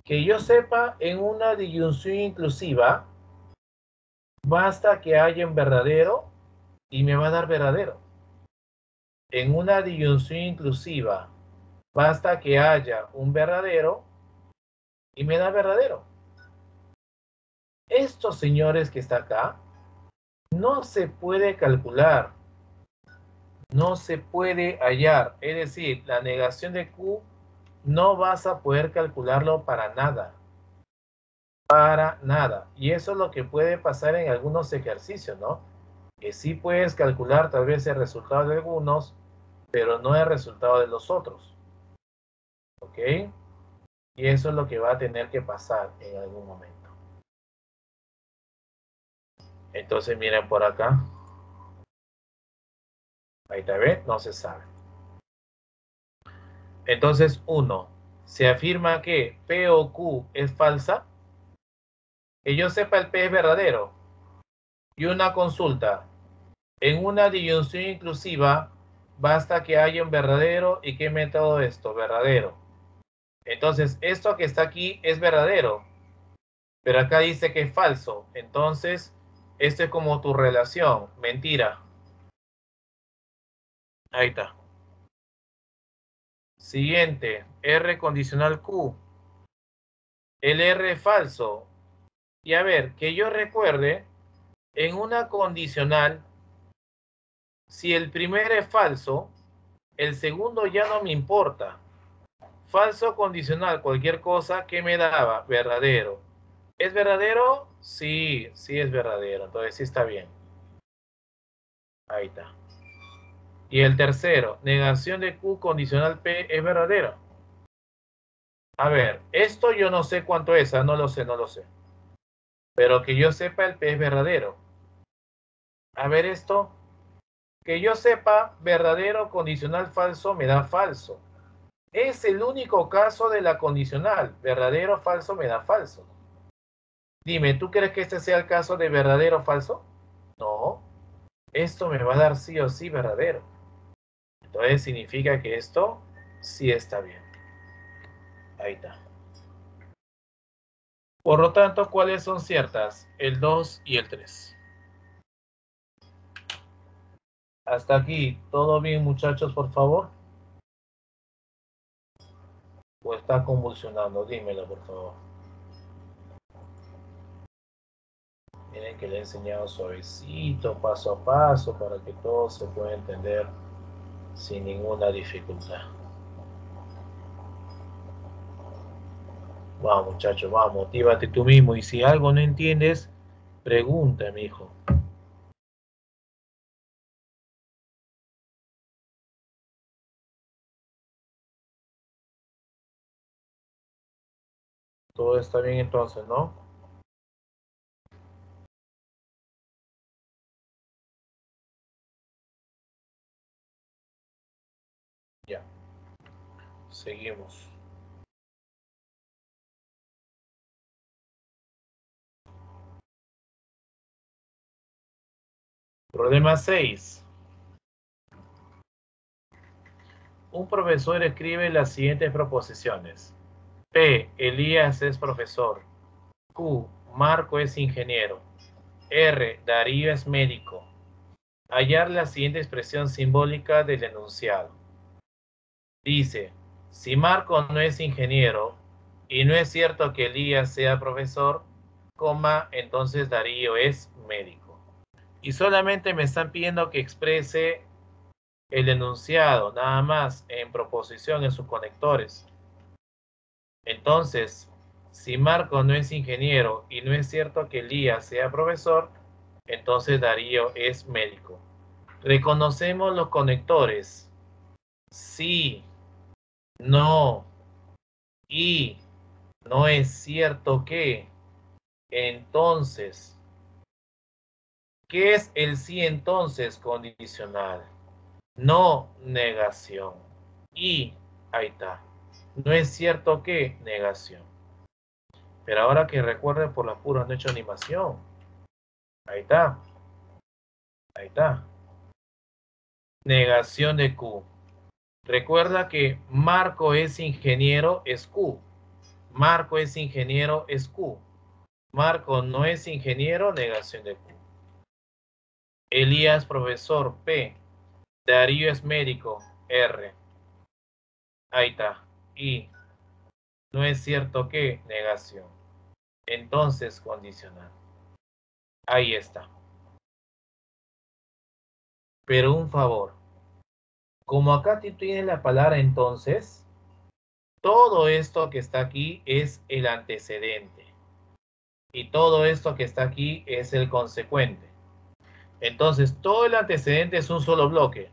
Que yo sepa, en una disyunción inclusiva, basta que haya un verdadero y me va a dar verdadero. En una disyunción inclusiva, basta que haya un verdadero y me da verdadero. Estos señores que está acá, no se puede calcular, no se puede hallar. Es decir, la negación de Q no vas a poder calcularlo para nada. Para nada. Y eso es lo que puede pasar en algunos ejercicios, ¿no? Que sí puedes calcular tal vez el resultado de algunos, pero no el resultado de los otros. ¿Ok? Y eso es lo que va a tener que pasar en algún momento. Entonces miren por acá. Ahí está, ¿ven? No se sabe. Entonces, uno, se afirma que P o Q es falsa. Que yo sepa, el P es verdadero. Y una consulta. En una disyunción inclusiva, basta que haya un verdadero. ¿Y qué método esto? Verdadero. Entonces, esto que está aquí es verdadero. Pero acá dice que es falso. Entonces, esto es como tu relación. Mentira. Ahí está. Siguiente, R condicional Q. El R es falso. Y a ver, que yo recuerde, en una condicional, si el primero es falso, el segundo ya no me importa. Falso condicional, cualquier cosa que me daba, verdadero. ¿Es verdadero? Sí, sí es verdadero. Entonces sí está bien. Ahí está. Y el tercero, negación de Q condicional P es verdadero. A ver, esto yo no sé cuánto es, no lo sé, no lo sé. Pero que yo sepa, el P es verdadero. A ver esto, que yo sepa, verdadero condicional falso me da falso. Es el único caso de la condicional. Verdadero falso me da falso. Dime, ¿tú crees que este sea el caso de verdadero o falso? No, esto me va a dar sí o sí verdadero. Entonces significa que esto sí está bien. Ahí está. Por lo tanto, ¿cuáles son ciertas? El 2 y el 3. Hasta aquí, ¿todo bien, muchachos, por favor? ¿O está convulsionando? Dímelo, por favor. Miren que le he enseñado suavecito, paso a paso, para que todo se pueda entender sin ninguna dificultad. Vamos, muchachos, vamos, motívate tú mismo. Y si algo no entiendes, pregunta, mi hijo. Todo está bien entonces, ¿no? Ya, seguimos. Problema 6. Un profesor escribe las siguientes proposiciones. P. Elías es profesor. Q. Marco es ingeniero. R. Darío es médico. Hallar la siguiente expresión simbólica del enunciado. Dice, si Marco no es ingeniero y no es cierto que Elías sea profesor, coma, entonces Darío es médico. Y solamente me están pidiendo que exprese el enunciado, nada más, en proposición en sus conectores. Entonces, si Marco no es ingeniero y no es cierto que Elías sea profesor, entonces Darío es médico. Reconocemos los conectores. Sí, no, y no es cierto que. Entonces, ¿qué es el sí entonces condicional? No negación. Y ahí está. No es cierto que negación. Pero ahora que recuerden, por la pura han hecho animación. Ahí está. Ahí está. Negación de Q. Recuerda que Marco es ingeniero, es Q. Marco es ingeniero, es Q. Marco no es ingeniero, negación de Q. Elías, profesor, P. Darío es médico, R. Ahí está. Y no es cierto que, negación. Entonces, condicional. Ahí está. Pero un favor. Como acá tú tienes la palabra entonces, todo esto que está aquí es el antecedente. Y todo esto que está aquí es el consecuente. Entonces, todo el antecedente es un solo bloque.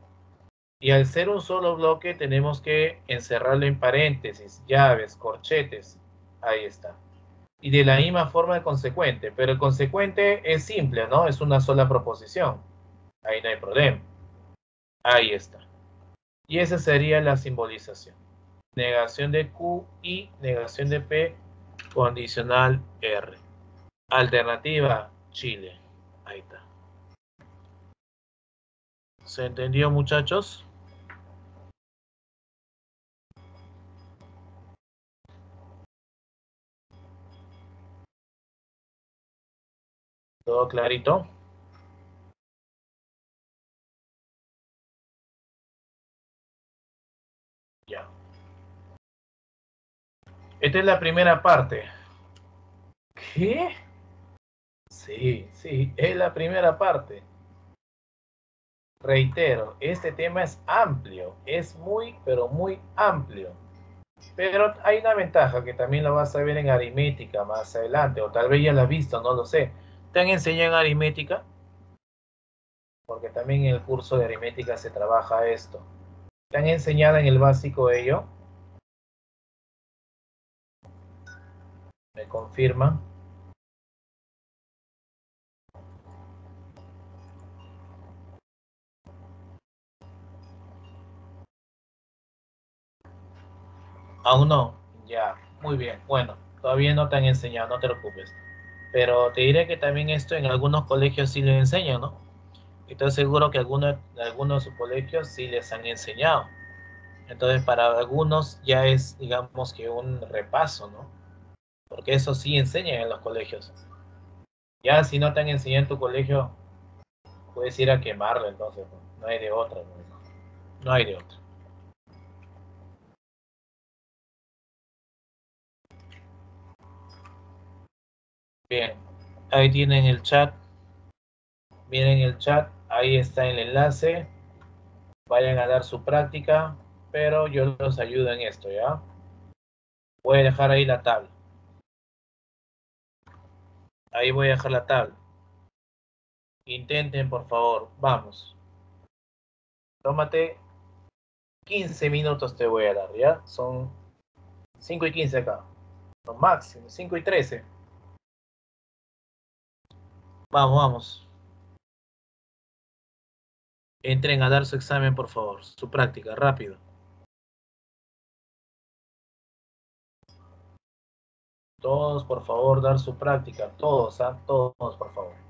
Y al ser un solo bloque, tenemos que encerrarlo en paréntesis, llaves, corchetes. Ahí está. Y de la misma forma el consecuente. Pero el consecuente es simple, ¿no? Es una sola proposición. Ahí no hay problema. Ahí está. Y esa sería la simbolización. Negación de Q y negación de P, condicional R. Alternativa, Chile. Ahí está. ¿Se entendió, muchachos? ¿Todo clarito? Ya. Esta es la primera parte. ¿Qué? Sí, sí, es la primera parte. Reitero, este tema es amplio, es muy, pero muy amplio. Pero hay una ventaja que también lo vas a ver en aritmética más adelante, o tal vez ya la has visto, no lo sé. ¿Te han enseñado en aritmética? Porque también en el curso de aritmética se trabaja esto. ¿Te han enseñado en el básico ello? ¿Me confirman? Aún no. Ya, muy bien. Bueno, todavía no te han enseñado, no te preocupes. Pero te diré que también esto en algunos colegios sí lo enseñan, ¿no? Estoy seguro que algunos de sus colegios sí les han enseñado. Entonces, para algunos ya es, digamos que un repaso, ¿no? Porque eso sí enseñan en los colegios. Ya si no te han enseñado en tu colegio, puedes ir a quemarlo, entonces, ¿no? No hay de otra, ¿no? No hay de otra. Bien, ahí tienen el chat, miren el chat, ahí está el enlace, vayan a dar su práctica, pero yo los ayudo en esto, ¿ya? Voy a dejar ahí la tabla. Ahí voy a dejar la tabla. Intenten, por favor, vamos. Tómate 15 minutos te voy a dar, ¿ya? Son 5:15 acá. Lo máximo, 5:13. Vamos, vamos. Entren a dar su examen, por favor. Su práctica, rápido. Todos, por favor, dar su práctica. Todos, ¿ah? Todos, por favor.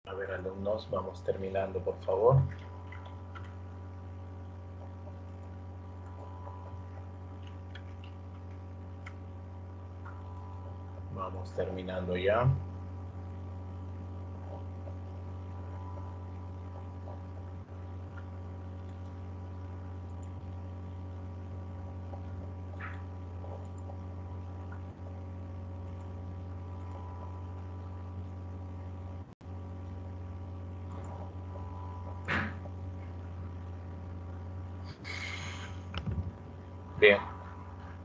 A ver, alumnos, vamos terminando, por favor. Vamos terminando ya. Bien,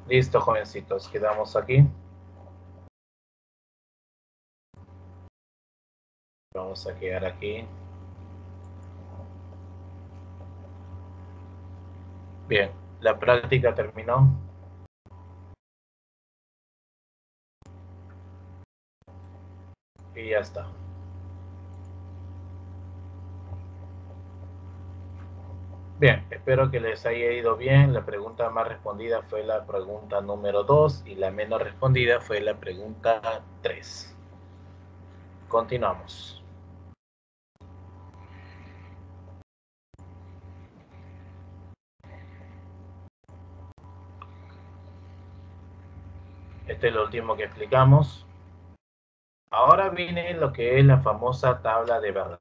listo, jovencitos, quedamos aquí. Vamos a quedar aquí. Bien, la práctica terminó. Y ya está. Bien, espero que les haya ido bien. La pregunta más respondida fue la pregunta número 2 y la menos respondida fue la pregunta 3. Continuamos. Este es lo último que explicamos. Ahora viene lo que es la famosa tabla de verdad.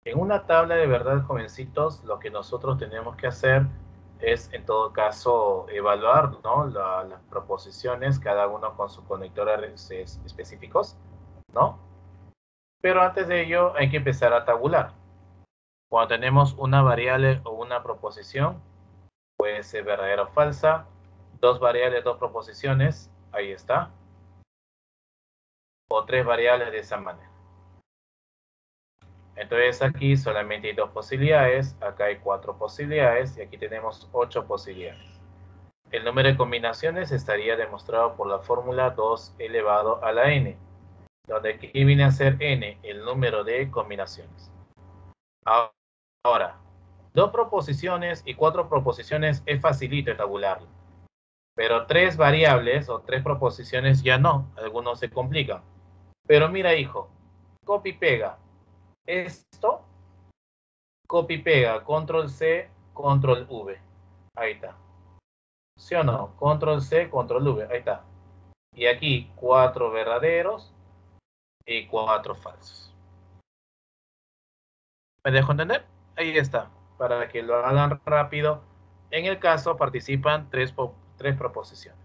En una tabla de verdad, jovencitos, lo que nosotros tenemos que hacer es, en todo caso, evaluar, ¿no? Las proposiciones, cada uno con sus conectores específicos, ¿no? Pero antes de ello hay que empezar a tabular. Cuando tenemos una variable o una proposición, puede ser verdadera o falsa. Dos variables, dos proposiciones, ahí está. O tres variables de esa manera. Entonces aquí solamente hay dos posibilidades, acá hay cuatro posibilidades y aquí tenemos 8 posibilidades. El número de combinaciones estaría demostrado por la fórmula 2 elevado a la n, donde aquí viene a ser n el número de combinaciones. Ahora, dos proposiciones y cuatro proposiciones es facilito tabularlo, pero tres variables o tres proposiciones ya no, algunos se complican. Pero mira, hijo, copy pega esto, copy pega, control C, control V. Ahí está. ¿Sí o no? Control C, control V. Ahí está. Y aquí cuatro verdaderos y cuatro falsos. ¿Me dejo entender? Ahí está. Para que lo hagan rápido. En el caso participan tres proposiciones.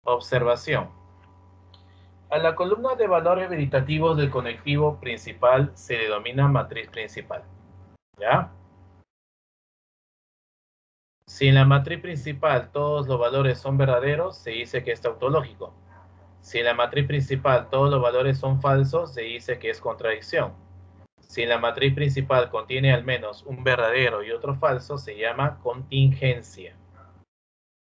Observación. A la columna de valores veritativos del conectivo principal se le denomina matriz principal. ¿Ya? Si en la matriz principal todos los valores son verdaderos, se dice que es tautológico. Si en la matriz principal todos los valores son falsos, se dice que es contradicción. Si en la matriz principal contiene al menos un verdadero y otro falso, se llama contingencia.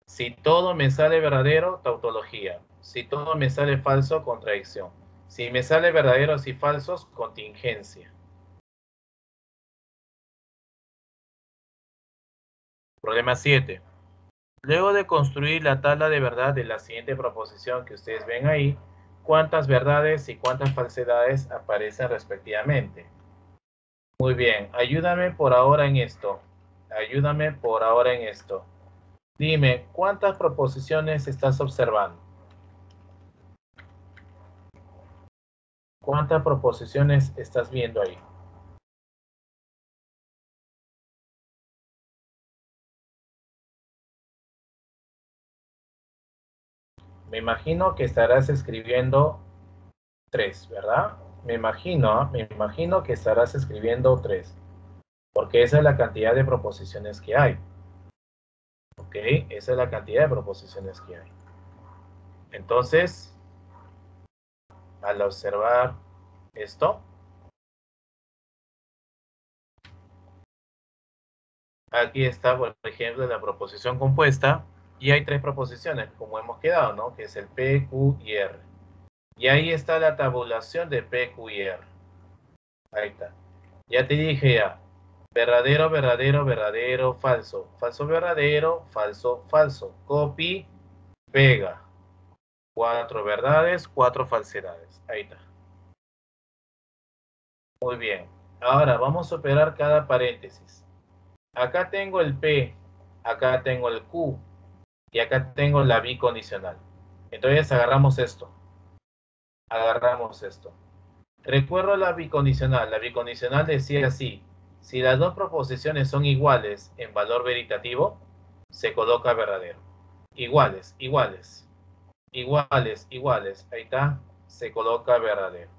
Si todo me sale verdadero, tautología. Si todo me sale falso, contradicción. Si me sale verdaderos y falsos, contingencia. Problema 7. Luego de construir la tabla de verdad de la siguiente proposición que ustedes ven ahí, ¿cuántas verdades y cuántas falsedades aparecen respectivamente? Muy bien, ayúdame por ahora en esto. Ayúdame por ahora en esto. Dime, ¿cuántas proposiciones estás observando? ¿Cuántas proposiciones estás viendo ahí? Me imagino que estarás escribiendo 3, ¿verdad? Me imagino que estarás escribiendo 3, porque esa es la cantidad de proposiciones que hay. ¿Ok? Esa es la cantidad de proposiciones que hay. Entonces, al observar esto, aquí está, por ejemplo, la proposición compuesta y hay tres proposiciones, como hemos quedado, ¿no? Que es el P, Q y R. Y ahí está la tabulación de P, Q y R. Ahí está. Ya te dije ya. Verdadero, verdadero, verdadero, falso. Falso, verdadero, falso, falso. Copy, Pega. 4 verdades, 4 falsedades. Ahí está. Muy bien. Ahora vamos a operar cada paréntesis. Acá tengo el P, acá tengo el Q y acá tengo la bicondicional. Entonces agarramos esto. Agarramos esto. Recuerdo la bicondicional. La bicondicional decía así: si las dos proposiciones son iguales en valor veritativo, se coloca verdadero. Iguales, iguales, iguales, iguales. Ahí está, se coloca verdadero.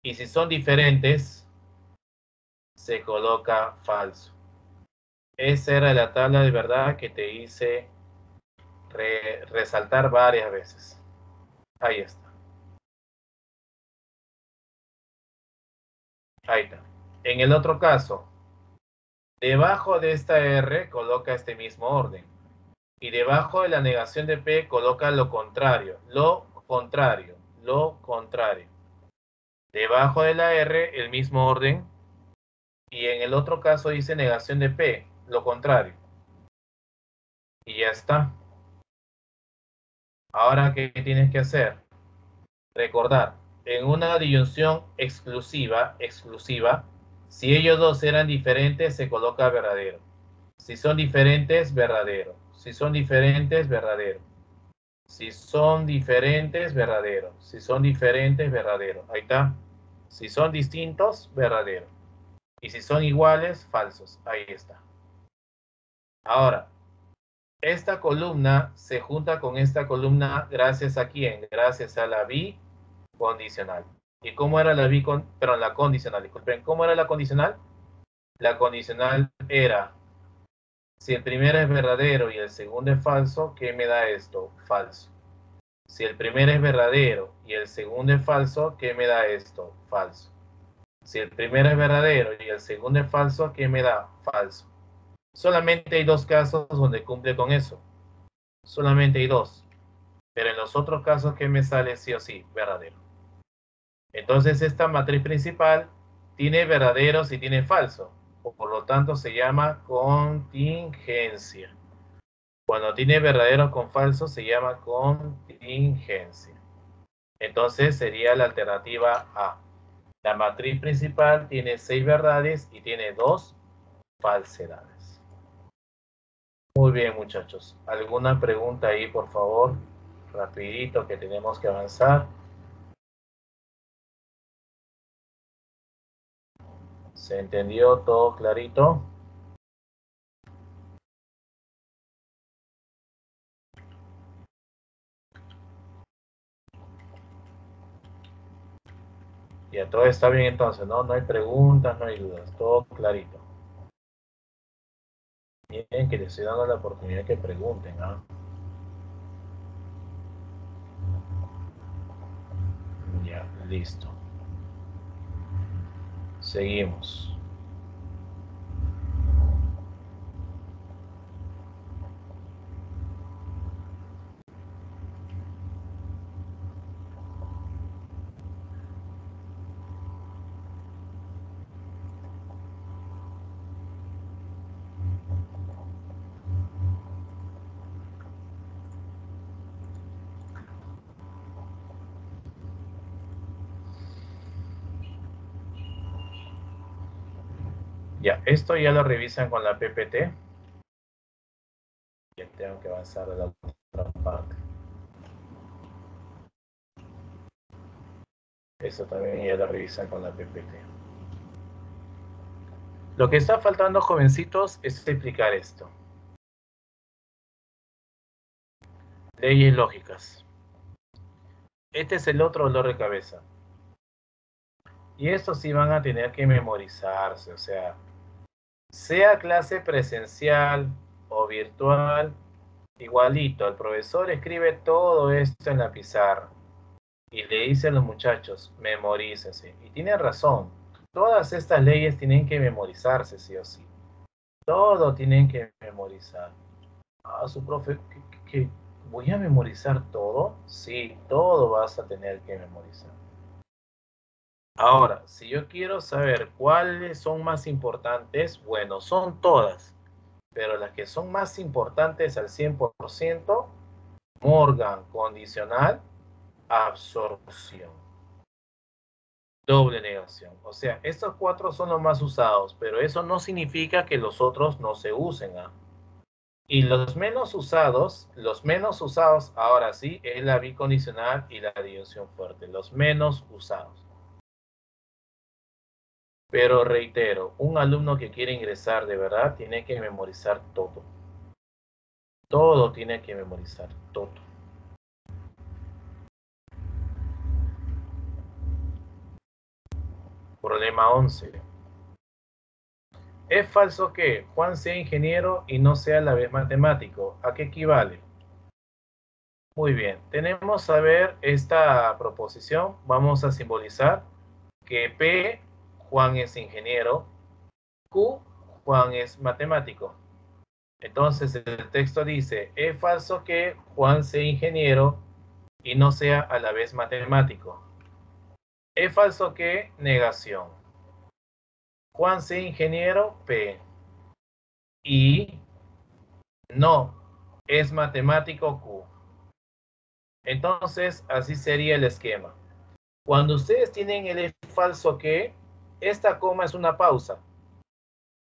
Y si son diferentes, se coloca falso. Esa era la tabla de verdad que te hice resaltar varias veces. Ahí está. Ahí está. En el otro caso, debajo de esta R coloca este mismo orden. Y debajo de la negación de P coloca lo contrario, lo contrario, lo contrario. Debajo de la R el mismo orden. Y en el otro caso dice negación de P, lo contrario. Y ya está. Ahora, ¿qué tienes que hacer? Recordar, en una disyunción exclusiva, si ellos dos eran diferentes, se coloca verdadero. Si son diferentes, verdadero. Si son diferentes, verdadero. Si son diferentes, verdadero. Si son diferentes, verdadero. Ahí está. Si son distintos, verdadero. Y si son iguales, falsos. Ahí está. Ahora, esta columna se junta con esta columna gracias a quién? Gracias a la bicondicional. ¿Y cómo era la perdón, la condicional? Disculpen, ¿cómo era la condicional? La condicional era: si el primero es verdadero y el segundo es falso, ¿qué me da esto? Falso. Si el primero es verdadero y el segundo es falso, ¿qué me da esto? Falso. Si el primero es verdadero y el segundo es falso, ¿qué me da? Falso. Solamente hay dos casos donde cumple con eso. Solamente hay dos. Pero en los otros casos, ¿qué me sale sí o sí? Verdadero. Entonces esta matriz principal tiene verdaderos y tiene falso. Por lo tanto se llama contingencia. Cuando tiene verdaderos con falsos se llama contingencia. Entonces sería la alternativa A. La matriz principal tiene 6 verdades y tiene 2 falsedades. Muy bien, muchachos. ¿Alguna pregunta ahí, por favor? Rapidito, que tenemos que avanzar. ¿Se entendió todo clarito? Ya todo está bien entonces, ¿no? No hay preguntas, no hay dudas. Todo clarito. Bien, que les estoy dando la oportunidad que pregunten, ¿ah? Ya, listo. Seguimos. Ya, esto ya lo revisan con la PPT. Ya tengo que avanzar a la otra parte. Eso también ya lo revisan con la PPT. Lo que está faltando, jovencitos, es explicar esto. Leyes lógicas. Este es el otro dolor de cabeza. Y estos sí van a tener que memorizarse, o sea clase presencial o virtual, igualito, el profesor escribe todo esto en la pizarra y le dice a los muchachos, memorícense. Y tiene razón, todas estas leyes tienen que memorizarse, sí o sí. Todo tienen que memorizar. Ah, su profe, ¿qué? ¿Voy a memorizar todo? Sí, todo vas a tener que memorizar. Ahora, si yo quiero saber cuáles son más importantes, bueno, son todas, pero las que son más importantes al 100%, Morgan, condicional, absorción. Doble negación. O sea, estos cuatro son los más usados, pero eso no significa que los otros no se usen, ¿ah? Y los menos usados, ahora sí, es la bicondicional y la disyunción fuerte. Los menos usados. Pero reitero, un alumno que quiere ingresar de verdad tiene que memorizar todo. Todo tiene que memorizar, todo. Problema 11. ¿Es falso que Juan sea ingeniero y no sea a la vez matemático? ¿A qué equivale? Muy bien, tenemos a ver esta proposición. Vamos a simbolizar que P, Juan es ingeniero, Q, Juan es matemático. Entonces el texto dice, es falso que Juan sea ingeniero y no sea a la vez matemático. Es falso que negación. Juan sea ingeniero, P. Y no, es matemático, Q. Entonces, así sería el esquema. Cuando ustedes tienen el es falso que, esta coma es una pausa.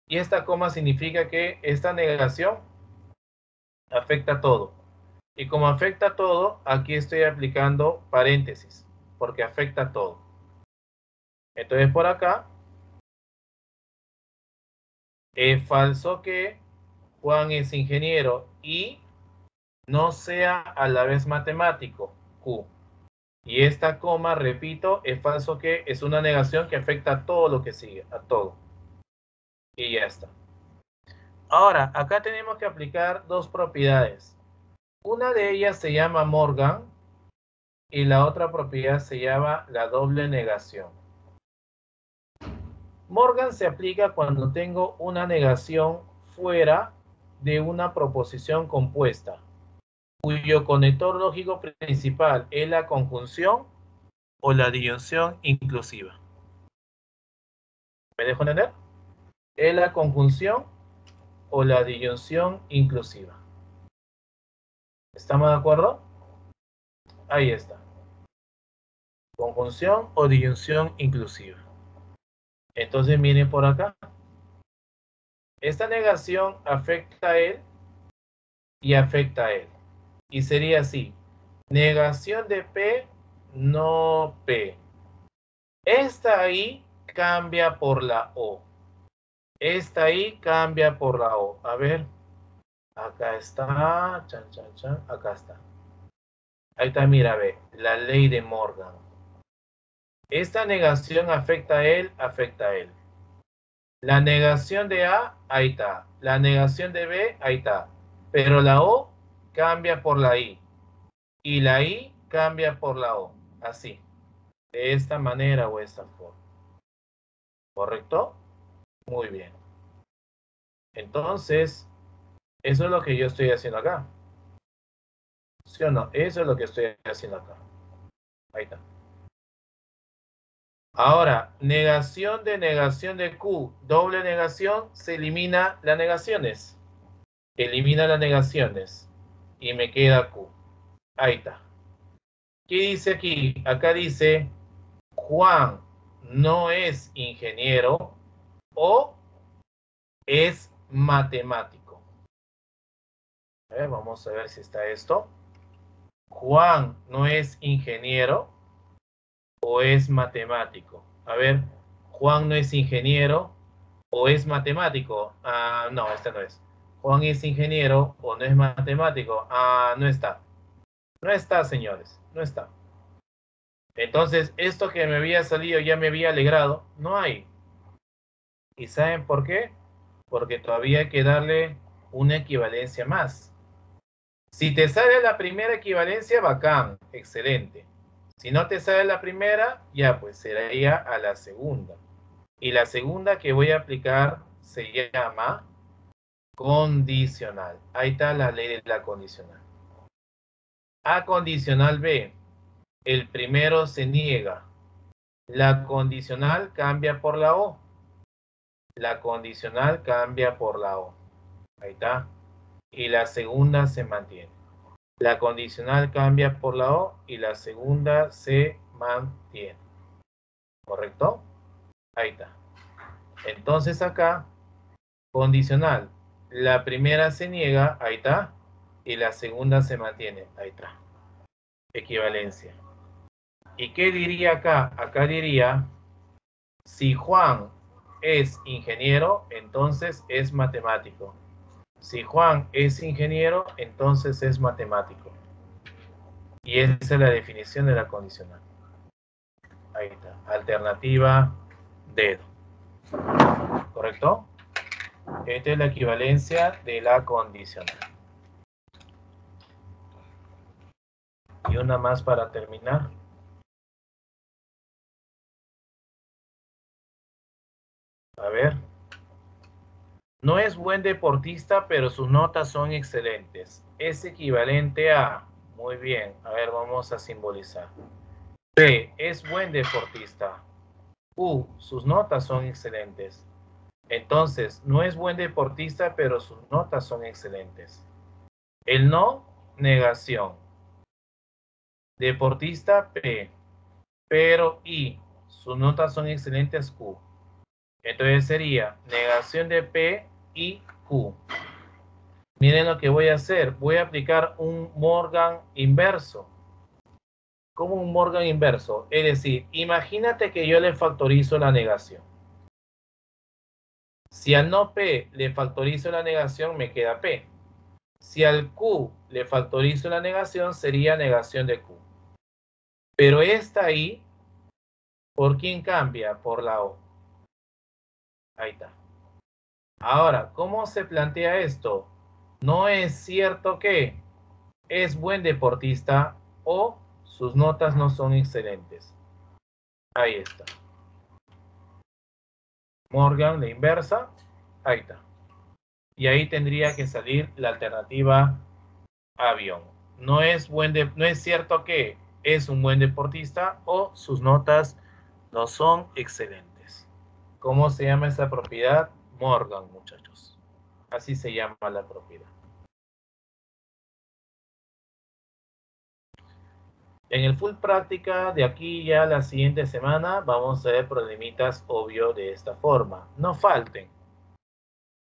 Y esta coma significa que esta negación afecta todo. Y como afecta todo, aquí estoy aplicando paréntesis, porque afecta todo. Entonces por acá, es falso que Juan es ingeniero y no sea a la vez matemático, Q. Y esta coma, repito, es falso que es una negación que afecta a todo lo que sigue, a todo. Y ya está. Ahora, acá tenemos que aplicar dos propiedades. Una de ellas se llama Morgan y la otra propiedad se llama la doble negación. Morgan se aplica cuando tengo una negación fuera de una proposición compuesta, cuyo conector lógico principal es la conjunción o la disyunción inclusiva. ¿Me dejo entender? Es la conjunción o la disyunción inclusiva. ¿Estamos de acuerdo? Ahí está. Conjunción o disyunción inclusiva. Entonces miren por acá. Esta negación afecta a él y afecta a él. Y sería así. Negación de P, no P. Esta I cambia por la O. Esta I cambia por la O. A ver. Acá está. Chan, chan, chan. Acá está. Ahí está, mira, ve. La ley de Morgan. Esta negación afecta a él, afecta a él. La negación de A, ahí está. La negación de B, ahí está. Pero la O cambia por la I. Y la I cambia por la O. Así. De esta manera o esta forma. ¿Correcto? Muy bien. Entonces, eso es lo que yo estoy haciendo acá. ¿Sí o no? Eso es lo que estoy haciendo acá. Ahí está. Ahora, negación de Q, doble negación, se elimina las negaciones. Elimina las negaciones. Y me queda Q. Ahí está. ¿Qué dice aquí? Acá dice, Juan no es ingeniero o es matemático. A ver, vamos a ver si está esto. Juan no es ingeniero o es matemático. A ver, Juan no es ingeniero o es matemático. Ah, no, este no es. Juan es ingeniero o no es matemático. Ah, no está. No está, señores. No está. Entonces, esto que me había salido ya me había alegrado. No hay. ¿Y saben por qué? Porque todavía hay que darle una equivalencia más. Si te sale la primera equivalencia, bacán, excelente. Si no te sale la primera, ya pues sería a la segunda. Y la segunda que voy a aplicar se llama condicional. Ahí está la ley de la condicional. A condicional B. El primero se niega. La condicional cambia por la O. La condicional cambia por la O. Ahí está. Y la segunda se mantiene. La condicional cambia por la O y la segunda se mantiene. ¿Correcto? Ahí está. Entonces acá, condicional. La primera se niega, ahí está. Y la segunda se mantiene, ahí está. Equivalencia. ¿Y qué diría acá? Acá diría, si Juan es ingeniero, entonces es matemático. Si Juan es ingeniero, entonces es matemático. Y esa es la definición de la condicional. Ahí está. Alternativa D. ¿Correcto? Esta es la equivalencia de la condicional. Y una más para terminar. A ver. No es buen deportista, pero sus notas son excelentes. Es equivalente a... Muy bien. A ver, vamos a simbolizar. B. Es buen deportista. U. Sus notas son excelentes. Entonces, no es buen deportista, pero sus notas son excelentes. El no, negación. Deportista, P. Pero I. Sus notas son excelentes, Q. Entonces sería negación de P y Q. Miren lo que voy a hacer. Voy a aplicar un Morgan inverso. ¿Cómo un Morgan inverso? Es decir, imagínate que yo le factorizo la negación. Si al no P le factorizo la negación, me queda P. Si al Q le factorizo la negación, sería negación de Q. Pero esta I, ¿por quién cambia? Por la O. Ahí está. Ahora, ¿cómo se plantea esto? No es cierto que es buen deportista o sus notas no son excelentes. Ahí está. Morgan, la inversa. Ahí está. Y ahí tendría que salir la alternativa avión. No es cierto que es un buen deportista o sus notas no son excelentes. ¿Cómo se llama esa propiedad? Morgan, muchachos. Así se llama la propiedad. En el full práctica de aquí ya la siguiente semana vamos a ver problemitas obvio de esta forma. No falten.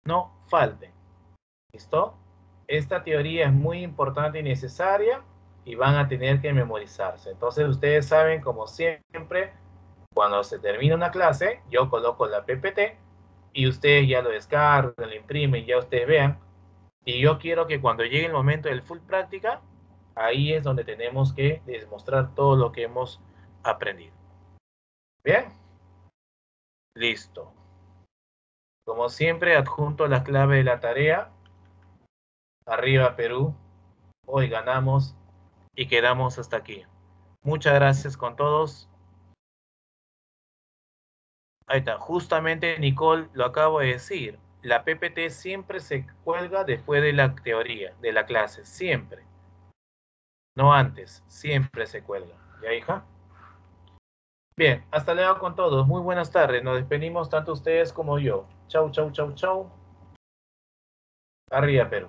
No falten. ¿Listo? Esta teoría es muy importante y necesaria y van a tener que memorizarse. Entonces ustedes saben, como siempre, cuando se termina una clase, yo coloco la PPT y ustedes ya lo descargan, lo imprimen, ya ustedes vean. Y yo quiero que cuando llegue el momento del full práctica, ahí es donde tenemos que demostrar todo lo que hemos aprendido. ¿Bien? Listo. Como siempre, adjunto la clave de la tarea. Arriba Perú. Hoy ganamos y quedamos hasta aquí. Muchas gracias con todos. Ahí está. Justamente Nicole lo acabo de decir. La PPT siempre se cuelga después de la teoría, de la clase. Siempre. No antes. Siempre se cuelga. ¿Ya, hija? Bien. Hasta luego con todos. Muy buenas tardes. Nos despedimos tanto ustedes como yo. Chau, chau, chau, chau. Arriba, Perú.